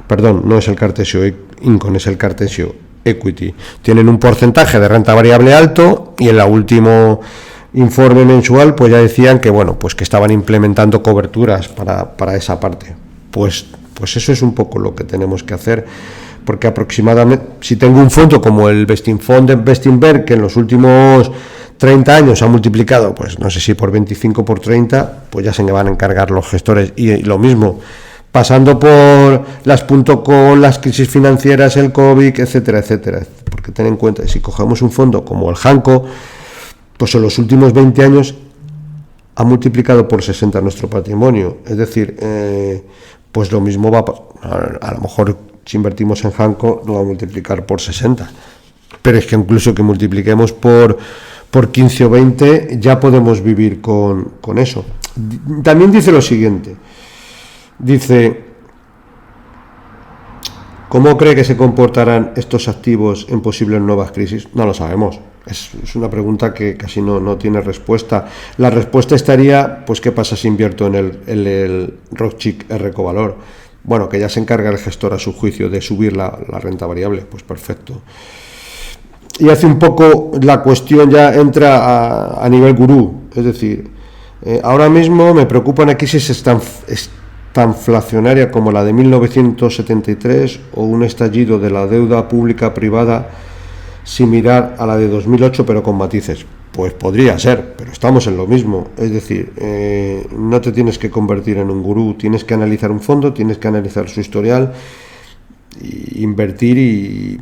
Perdón, no es el Cartesio Income, es el Cartesio Equity. Tienen un porcentaje de renta variable alto y en el último informe mensual pues ya decían que bueno, pues que estaban implementando coberturas para esa parte. Pues eso es un poco lo que tenemos que hacer, porque aproximadamente, si tengo un fondo como el Vestinfond de Bestinberg, que en los últimos 30 años ha multiplicado, pues no sé si por 25 por 30, pues ya se me van a encargar los gestores. Y lo mismo, pasando por las .com, las crisis financieras, el COVID, etcétera, etcétera. Porque ten en cuenta, si cogemos un fondo como el Hanco, pues en los últimos 20 años ha multiplicado por 60 nuestro patrimonio. Es decir, pues lo mismo va a lo mejor si invertimos en Hanco lo va a multiplicar por 60. Pero es que incluso que multipliquemos por 15 o 20 ya podemos vivir con eso. También dice lo siguiente. Dice, ¿cómo cree que se comportarán estos activos en posibles nuevas crisis? No lo sabemos. Es una pregunta que casi no tiene respuesta. La respuesta estaría, pues, ¿qué pasa si invierto en el Rothschild Recovalor? Bueno, que ya se encarga el gestor a su juicio de subir la renta variable. Pues perfecto. Y hace un poco la cuestión ya entra a nivel gurú. Es decir, ahora mismo me preocupa una crisis estanflacionaria como la de 1973 o un estallido de la deuda pública privada similar a la de 2008 pero con matices. Pues podría ser, pero estamos en lo mismo. Es decir, no te tienes que convertir en un gurú, tienes que analizar un fondo, tienes que analizar su historial, invertir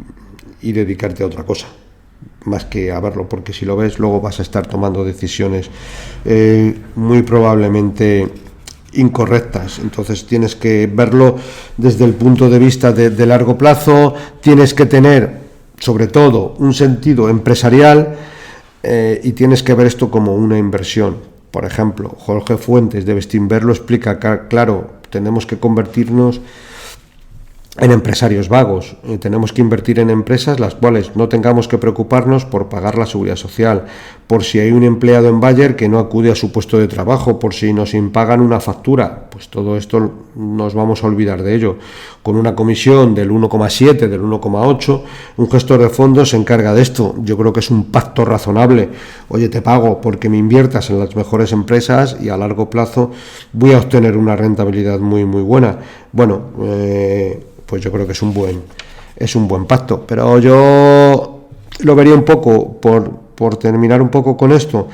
y dedicarte a otra cosa, más que a verlo, porque si lo ves luego vas a estar tomando decisiones muy probablemente incorrectas. Entonces tienes que verlo desde el punto de vista de largo plazo, tienes que tener sobre todo un sentido empresarial y tienes que ver esto como una inversión. Por ejemplo, Jorge Fuentes de Bestinver lo explica claro, tenemos que convertirnos en empresarios vagos, tenemos que invertir en empresas las cuales no tengamos que preocuparnos por pagar la seguridad social, por si hay un empleado en Bayer que no acude a su puesto de trabajo, por si nos impagan una factura, pues todo esto nos vamos a olvidar de ello. Con una comisión del 1,7, del 1,8, un gestor de fondos se encarga de esto. Yo creo que es un pacto razonable. Oye, te pago porque me inviertas en las mejores empresas y a largo plazo voy a obtener una rentabilidad muy muy buena. Bueno, pues yo creo que es un buen pacto, pero yo lo vería un poco, por terminar un poco con esto,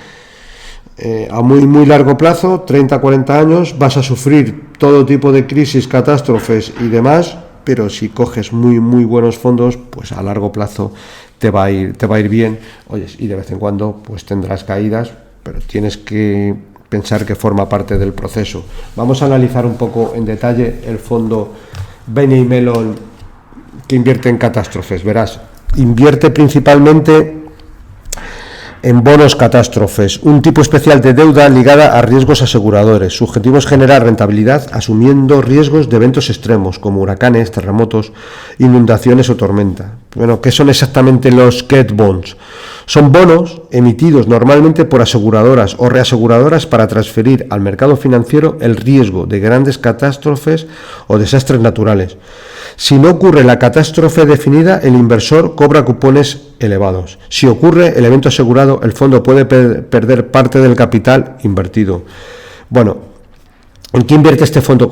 a muy muy largo plazo, 30-40 años, vas a sufrir todo tipo de crisis, catástrofes y demás, pero si coges muy muy buenos fondos, pues a largo plazo te va a ir bien. Oye, y de vez en cuando pues tendrás caídas, pero tienes que pensar que forma parte del proceso. Vamos a analizar un poco en detalle el fondo Bain & Mellon que invierte en catástrofes. Verás, invierte principalmente en bonos catástrofes, un tipo especial de deuda ligada a riesgos aseguradores. Su objetivo es generar rentabilidad asumiendo riesgos de eventos extremos como huracanes, terremotos, inundaciones o tormenta. Bueno, ¿qué son exactamente los cat bonds? Son bonos emitidos normalmente por aseguradoras o reaseguradoras para transferir al mercado financiero el riesgo de grandes catástrofes o desastres naturales. Si no ocurre la catástrofe definida, el inversor cobra cupones elevados. Si ocurre el evento asegurado, el fondo puede perder parte del capital invertido. Bueno, ¿en qué invierte este fondo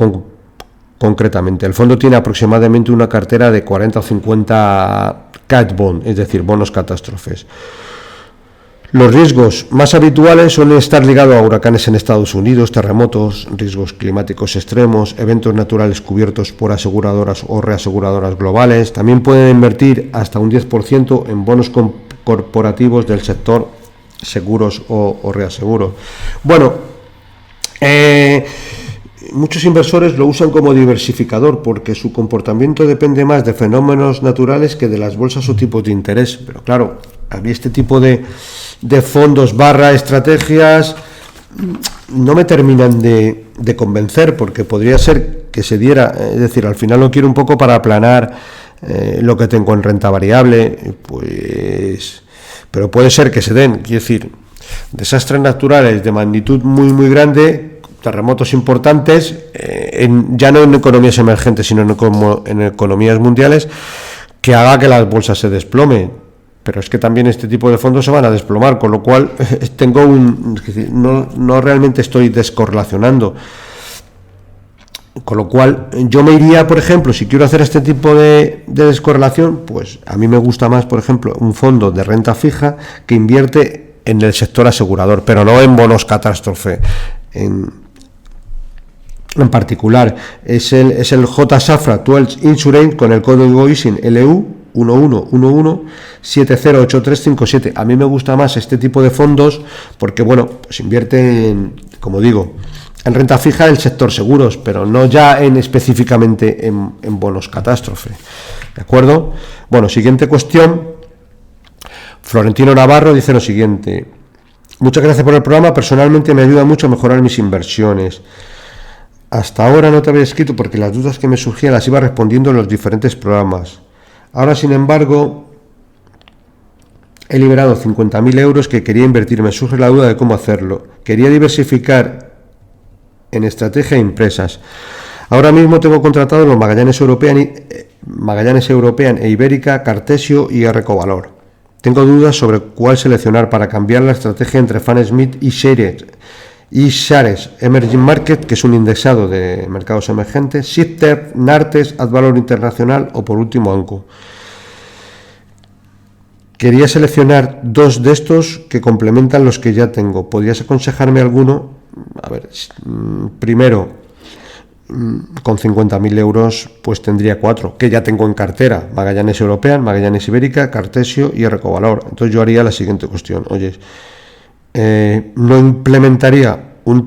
concretamente? El fondo tiene aproximadamente una cartera de 40 o 50 cat bond, es decir, bonos catástrofes. Los riesgos más habituales suelen estar ligados a huracanes en Estados Unidos, terremotos, riesgos climáticos extremos, eventos naturales cubiertos por aseguradoras o reaseguradoras globales. También pueden invertir hasta un 10% en bonos corporativos del sector seguros o reaseguros. Bueno, muchos inversores lo usan como diversificador porque su comportamiento depende más de fenómenos naturales que de las bolsas o tipos de interés. Pero claro, a mí este tipo de fondos estrategias no me terminan de convencer, porque podría ser que se diera, es decir, al final lo quiero un poco para aplanar lo que tengo en renta variable, pues, pero puede ser que se den, quiero decir, desastres naturales de magnitud muy muy grande, terremotos importantes, ya no en economías emergentes, sino en economías mundiales, que haga que las bolsas se desplomen. Pero es que también este tipo de fondos se van a desplomar, con lo cual no realmente estoy descorrelacionando. Con lo cual yo me iría, por ejemplo, si quiero hacer este tipo de descorrelación, pues a mí me gusta más, por ejemplo, un fondo de renta fija que invierte en el sector asegurador, pero no en bonos catástrofe. En particular es el J-Safra 12 Insurance con el código ISIN LU 1111708357. A mí me gusta más este tipo de fondos porque, bueno, pues invierte como digo, en renta fija del sector seguros, pero no ya específicamente en bonos catástrofe. ¿De acuerdo? Bueno, siguiente cuestión. Florentino Navarro dice lo siguiente: muchas gracias por el programa, personalmente me ayuda mucho a mejorar mis inversiones. Hasta ahora no te había escrito porque las dudas que me surgían las iba respondiendo en los diferentes programas. Ahora, sin embargo, he liberado 50.000 euros que quería invertir. Me surge la duda de cómo hacerlo. Quería diversificar en estrategia e empresas. Ahora mismo tengo contratado los Magallanes European e Ibérica, Cartesio y Recovalor. Tengo dudas sobre cuál seleccionar para cambiar la estrategia entre Fan Smith y Shares Emerging Market, que es un indexado de mercados emergentes, Shifter, Nartes, Advalor Internacional o por último Anco. Quería seleccionar 2 de estos que complementan los que ya tengo. ¿Podrías aconsejarme alguno? A ver, primero, con 50.000 euros, pues tendría 4, que ya tengo en cartera: Magallanes European, Magallanes Ibérica, Cartesio y Recovalor. Entonces yo haría la siguiente cuestión: oye, no implementaría un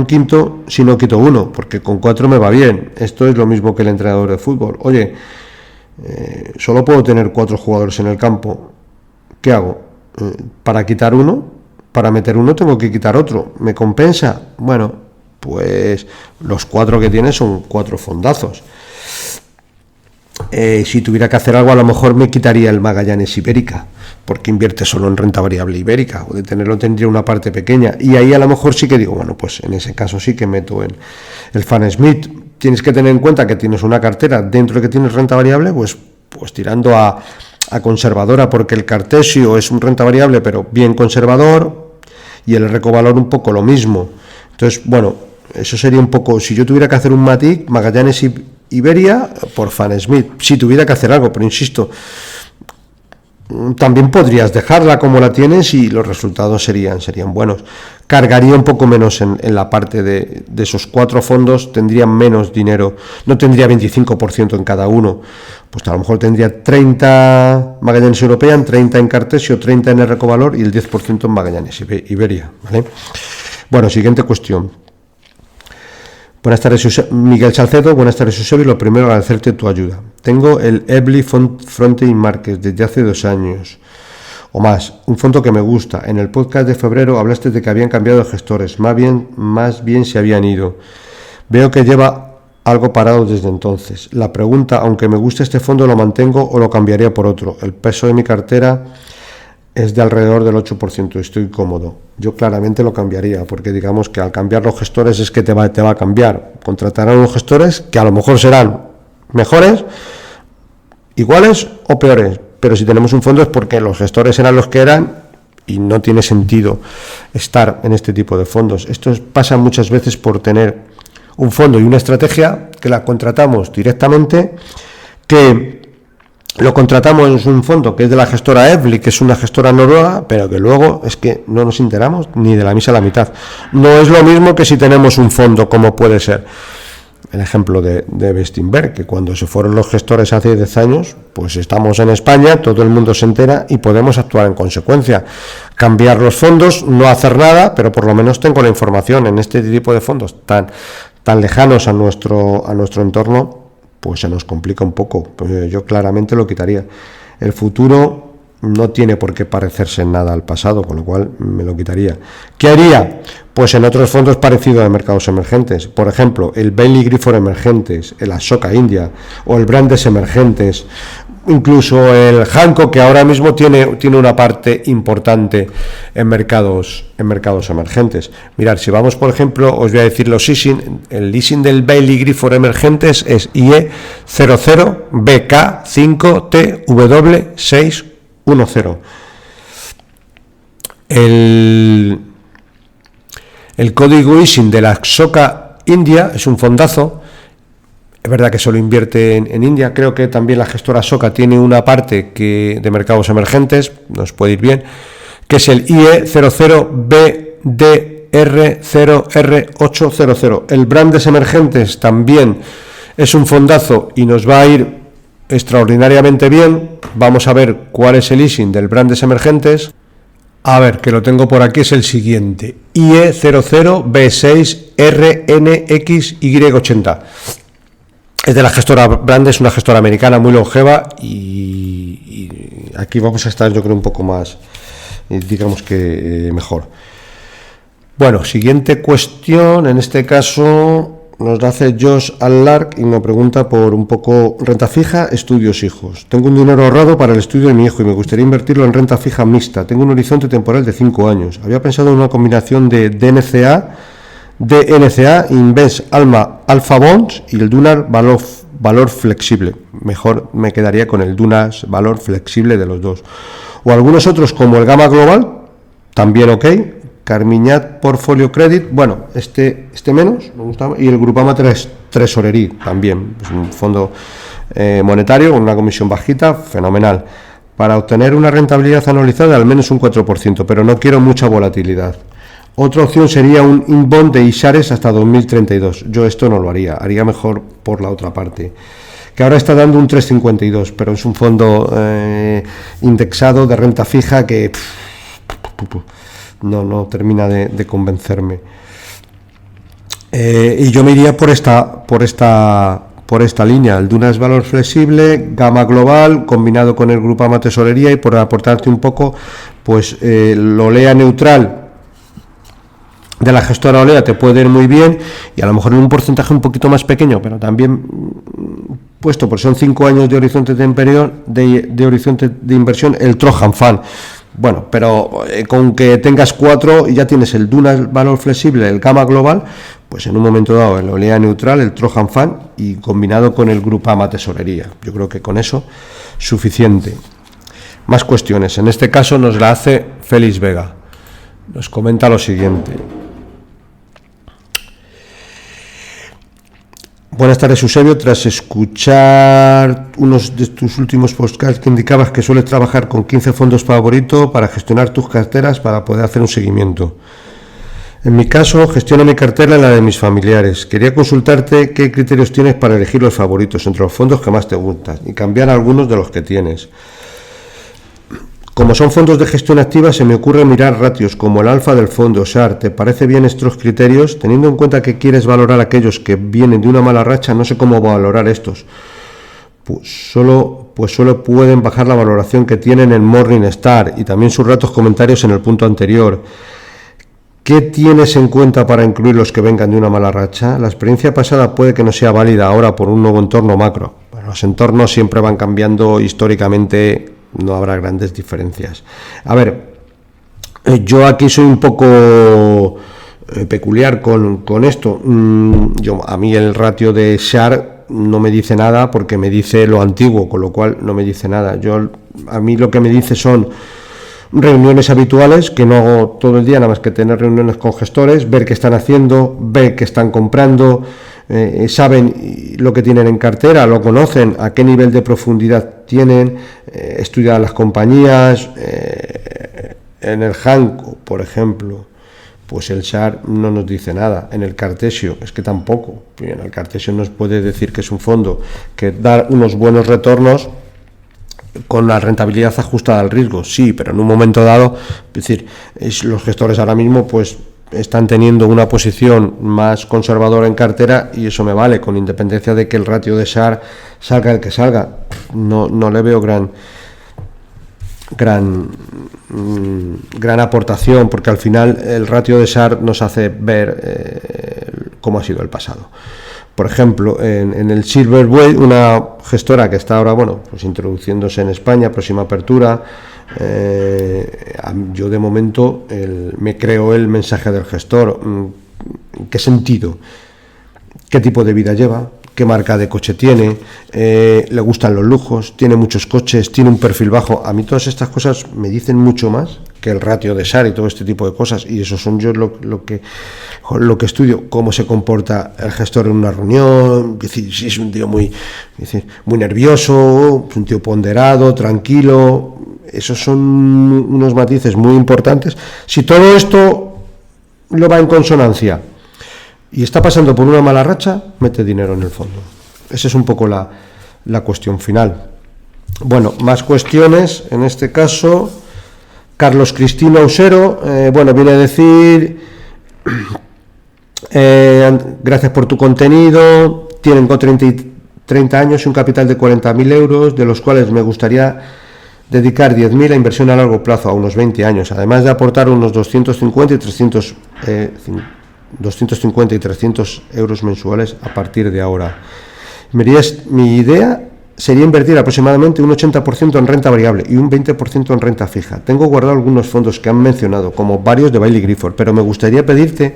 quinto si no quito uno, porque con 4 me va bien. Esto es lo mismo que el entrenador de fútbol. Oye, solo puedo tener 4 jugadores en el campo. ¿Qué hago? Para quitar uno, para meter uno, tengo que quitar otro. ¿Me compensa? Bueno, pues los 4 que tiene son 4 fondazos. Si tuviera que hacer algo, a lo mejor me quitaría el Magallanes Ibérica, porque invierte solo en renta variable ibérica, o de tenerlo tendría una parte pequeña, y ahí a lo mejor sí que digo, bueno, pues en ese caso sí que meto en el Fan Smith. Tienes que tener en cuenta que tienes una cartera dentro de que tienes renta variable, pues tirando a conservadora, porque el Cartesio es un renta variable pero bien conservador, y el Recovalor un poco lo mismo. Entonces, bueno, eso sería un poco, si yo tuviera que hacer un matiz, Magallanes Iberia por Fan Smith, si tuviera que hacer algo, pero insisto, también podrías dejarla como la tienes y los resultados serían buenos. Cargaría un poco menos en la parte de esos 4 fondos, tendría menos dinero, no tendría 25% en cada uno, pues a lo mejor tendría 30 Magallanes European, 30 en Cartesio, 30 en el Recovalor y el 10% en Magallanes Iberia, ¿vale? Bueno, siguiente cuestión. Buenas tardes, Miguel Salcedo. Buenas tardes, Eusebio. Lo primero, agradecerte tu ayuda. Tengo el Ebly Fronting Markets desde hace 2 años o más, un fondo que me gusta. En el podcast de febrero hablaste de que habían cambiado de gestores, más bien se habían ido. Veo que lleva algo parado desde entonces. La pregunta: aunque me guste este fondo, ¿lo mantengo o lo cambiaría por otro? El peso de mi cartera es de alrededor del 8%, estoy cómodo. Yo claramente lo cambiaría, porque digamos que al cambiar los gestores es que te va a cambiar. Contratarán unos gestores que a lo mejor serán mejores, iguales o peores, pero si tenemos un fondo es porque los gestores eran los que eran y no tiene sentido estar en este tipo de fondos. Esto pasa muchas veces por tener un fondo y una estrategia que la contratamos directamente, que lo contratamos en un fondo que es de la gestora Ebly, que es una gestora noruega, pero que luego es que no nos enteramos ni de la misa a la mitad. No es lo mismo que si tenemos un fondo, como puede ser el ejemplo de Bestinberg, que cuando se fueron los gestores hace 10 años, pues estamos en España, todo el mundo se entera y podemos actuar en consecuencia. Cambiar los fondos, no hacer nada, pero por lo menos tengo la información. En este tipo de fondos tan lejanos a nuestro entorno, pues se nos complica un poco. Pues yo claramente lo quitaría. El futuro no tiene por qué parecerse en nada al pasado, con lo cual me lo quitaría. ¿Qué haría? Pues en otros fondos parecidos de mercados emergentes, por ejemplo, el Bailey Gifford Emergentes, el Ashoka India o el Brandes Emergentes, incluso el Hancock, que ahora mismo tiene una parte importante en mercados emergentes. Mirad, si vamos, por ejemplo, os voy a decir los leasing. El leasing del Bailey Gifford Emergentes es IE00BK5TW610. El código ISIN de la Ashoka India es un fondazo. Es verdad que solo invierte en India. Creo que también la gestora Ashoka tiene una parte de mercados emergentes, nos puede ir bien, que es el IE00BDR0R800. El Brandes Emergentes también es un fondazo y nos va a ir extraordinariamente bien. Vamos a ver cuál es el ISIN del Brandes Emergentes. A ver, que lo tengo por aquí, es el siguiente: IE00B6RNXY80. Es de la gestora Brandes, una gestora americana muy longeva, y aquí vamos a estar, yo creo, un poco más, digamos que mejor. Bueno, siguiente cuestión, en este caso nos la hace Josh Allark y me pregunta por un poco renta fija, estudios, hijos. Tengo un dinero ahorrado para el estudio de mi hijo y me gustaría invertirlo en renta fija mixta. Tengo un horizonte temporal de 5 años. Había pensado en una combinación de DNCA, Invest Alpha Bonds y el Dunas valor flexible. Mejor me quedaría con el Dunas valor flexible de los dos. O algunos otros como el Gamma Global, también ok. Carmiñat Portfolio Credit, bueno, este menos, me gustaba. Y el Grupama Tresorería también, es un fondo monetario con una comisión bajita, fenomenal. para obtener una rentabilidad anualizada de al menos un 4%, pero no quiero mucha volatilidad. Otra opción sería un in-bond de Ishares hasta 2032. Yo esto no lo haría mejor por la otra parte, que ahora está dando un 3,52, pero es un fondo indexado de renta fija que no termina de convencerme. Y yo me iría por esta línea. El Duna es valor flexible, gama global, combinado con el Grupama Tesorería, y por aportarte un poco, pues lo Olea neutral de la gestora Olea te puede ir muy bien, y a lo mejor en un porcentaje un poquito más pequeño, pero también puesto, porque son 5 años de horizonte de horizonte de inversión, el Trojan Fund. Bueno, pero con que tengas 4 y ya tienes el Duna valor flexible, el Gama global, pues en un momento dado el Olea neutral, el Trojan Fund, y combinado con el Grupama Tesorería. Yo creo que con eso suficiente. Más cuestiones. En este caso nos la hace Félix Vega. Nos comenta lo siguiente. Buenas tardes, Eusebio. Tras escuchar unos de tus últimos podcasts que indicabas que sueles trabajar con 15 fondos favoritos para gestionar tus carteras para poder hacer un seguimiento. En mi caso, gestiono mi cartera y la de mis familiares. Quería consultarte qué criterios tienes para elegir los favoritos entre los fondos que más te gustan y cambiar algunos de los que tienes. Como son fondos de gestión activa, se me ocurre mirar ratios como el alfa del fondo, SHARE. ¿Te parece bien estos criterios? Teniendo en cuenta que quieres valorar aquellos que vienen de una mala racha, no sé cómo valorar estos. Pues solo pueden bajar la valoración que tienen en Morningstar y también sus ratos comentarios en el punto anterior. ¿Qué tienes en cuenta para incluir los que vengan de una mala racha? La experiencia pasada puede que no sea válida ahora por un nuevo entorno macro. Bueno, los entornos siempre van cambiando históricamente. No habrá grandes diferencias. A ver, yo aquí soy un poco peculiar con esto. A mí el ratio de SHARE no me dice nada porque me dice lo antiguo, con lo cual no me dice nada. A mí lo que me dice son reuniones habituales, que no hago todo el día, nada más que tener reuniones con gestores, ver qué están haciendo, ver qué están comprando, saben lo que tienen en cartera, lo conocen, a qué nivel de profundidad tienen, estudian las compañías. En el Hanco, por ejemplo, pues el SHARE no nos dice nada. En el Cartesio es que tampoco. En el Cartesio nos puede decir que es un fondo que da unos buenos retornos con la rentabilidad ajustada al riesgo, sí, pero en un momento dado, es decir, los gestores ahora mismo pues están teniendo una posición más conservadora en cartera, y eso me vale, con independencia de que el ratio de SHARE salga el que salga. No le veo gran aportación, porque al final el ratio de SHARE nos hace ver cómo ha sido el pasado. Por ejemplo, en el Silverway, una gestora que está ahora, pues introduciéndose en España, próxima apertura, yo de momento me creo el mensaje del gestor. ¿En qué sentido? ¿Qué tipo de vida lleva? ¿Qué marca de coche tiene? ¿Le gustan los lujos? ¿Tiene muchos coches? ¿Tiene un perfil bajo? A mí todas estas cosas me dicen mucho más que el ratio de SHARE y todo este tipo de cosas, y eso son yo lo que estudio. Cómo se comporta el gestor en una reunión, es decir, si es un tío muy nervioso, un tío ponderado, tranquilo. Esos son unos matices muy importantes. Si todo esto lo va en consonancia y está pasando por una mala racha, mete dinero en el fondo. Esa es un poco la cuestión final. Bueno, más cuestiones. En este caso, Carlos Cristino Ausero, viene a decir: gracias por tu contenido. Tienen 30 años y un capital de 40.000 euros, de los cuales me gustaría dedicar 10.000 a inversión a largo plazo, a unos 20 años, además de aportar unos 250 y 300 euros mensuales a partir de ahora. Mi idea sería invertir aproximadamente un 80% en renta variable y un 20% en renta fija. Tengo guardado algunos fondos que han mencionado, como varios de Baillie Gifford, pero me gustaría pedirte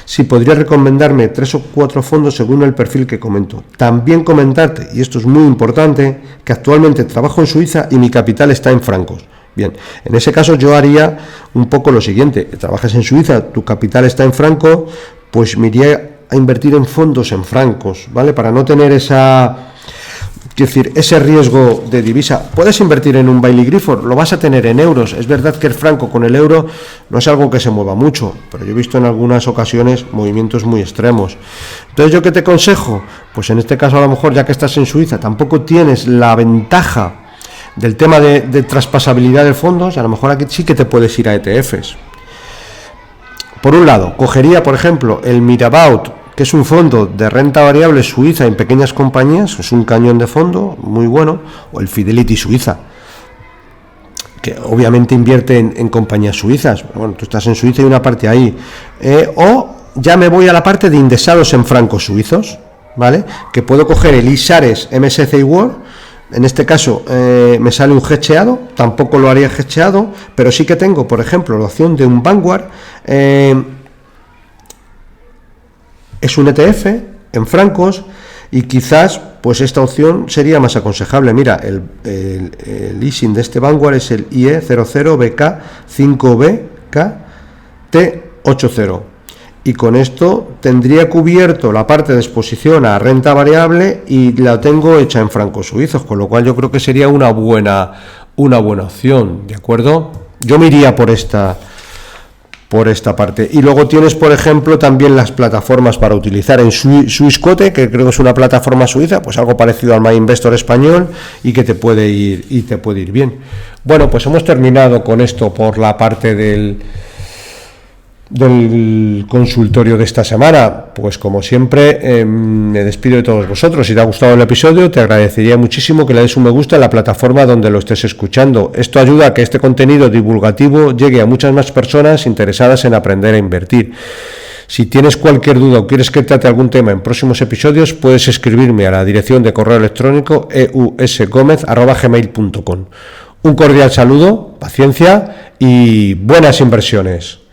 si podrías recomendarme 3 o 4 fondos según el perfil que comento. También comentarte, y esto es muy importante, que actualmente trabajo en Suiza y mi capital está en francos. Bien, en ese caso yo haría un poco lo siguiente: trabajas en Suiza, tu capital está en franco, pues me iría a invertir en fondos en francos, ¿vale? Para no tener Quiero decir, ese riesgo de divisa, puedes invertir en un Bailey Gifford, lo vas a tener en euros. Es verdad que el franco con el euro no es algo que se mueva mucho, pero yo he visto en algunas ocasiones movimientos muy extremos. Entonces, ¿yo qué te aconsejo? Pues en este caso, a lo mejor, ya que estás en Suiza, tampoco tienes la ventaja del tema de traspasabilidad de fondos, a lo mejor aquí sí que te puedes ir a ETFs. Por un lado, cogería, por ejemplo, el Mirabaud, que es un fondo de renta variable suiza en pequeñas compañías, es un cañón de fondo muy bueno, o el Fidelity Suiza, que obviamente invierte en compañías suizas. Bueno, tú estás en Suiza y una parte ahí. O ya me voy a la parte de indexados en francos suizos, ¿vale? Que puedo coger el ISARES MSCI World. En este caso me sale un hedgeado, tampoco lo haría hedgeado, pero sí que tengo, por ejemplo, la opción de un Vanguard. Es un ETF en francos y quizás pues esta opción sería más aconsejable. Mira, el leasing de este Vanguard es el IE00BK5BKT80 y con esto tendría cubierto la parte de exposición a renta variable y la tengo hecha en francos suizos, con lo cual yo creo que sería una buena opción, ¿de acuerdo? Yo me iría por esta parte. Y luego tienes, por ejemplo, también las plataformas para utilizar en Swissquote, que creo que es una plataforma suiza, pues algo parecido al MyInvestor español y que te puede ir bien. Bueno, pues hemos terminado con esto por la parte del consultorio de esta semana. Pues como siempre me despido de todos vosotros. Si te ha gustado el episodio, te agradecería muchísimo que le des un me gusta en la plataforma donde lo estés escuchando. Esto ayuda a que este contenido divulgativo llegue a muchas más personas interesadas en aprender a invertir. Si tienes cualquier duda o quieres que trate algún tema en próximos episodios, puedes escribirme a la dirección de correo electrónico eusgomez@gmail.com. Un cordial saludo, paciencia y buenas inversiones.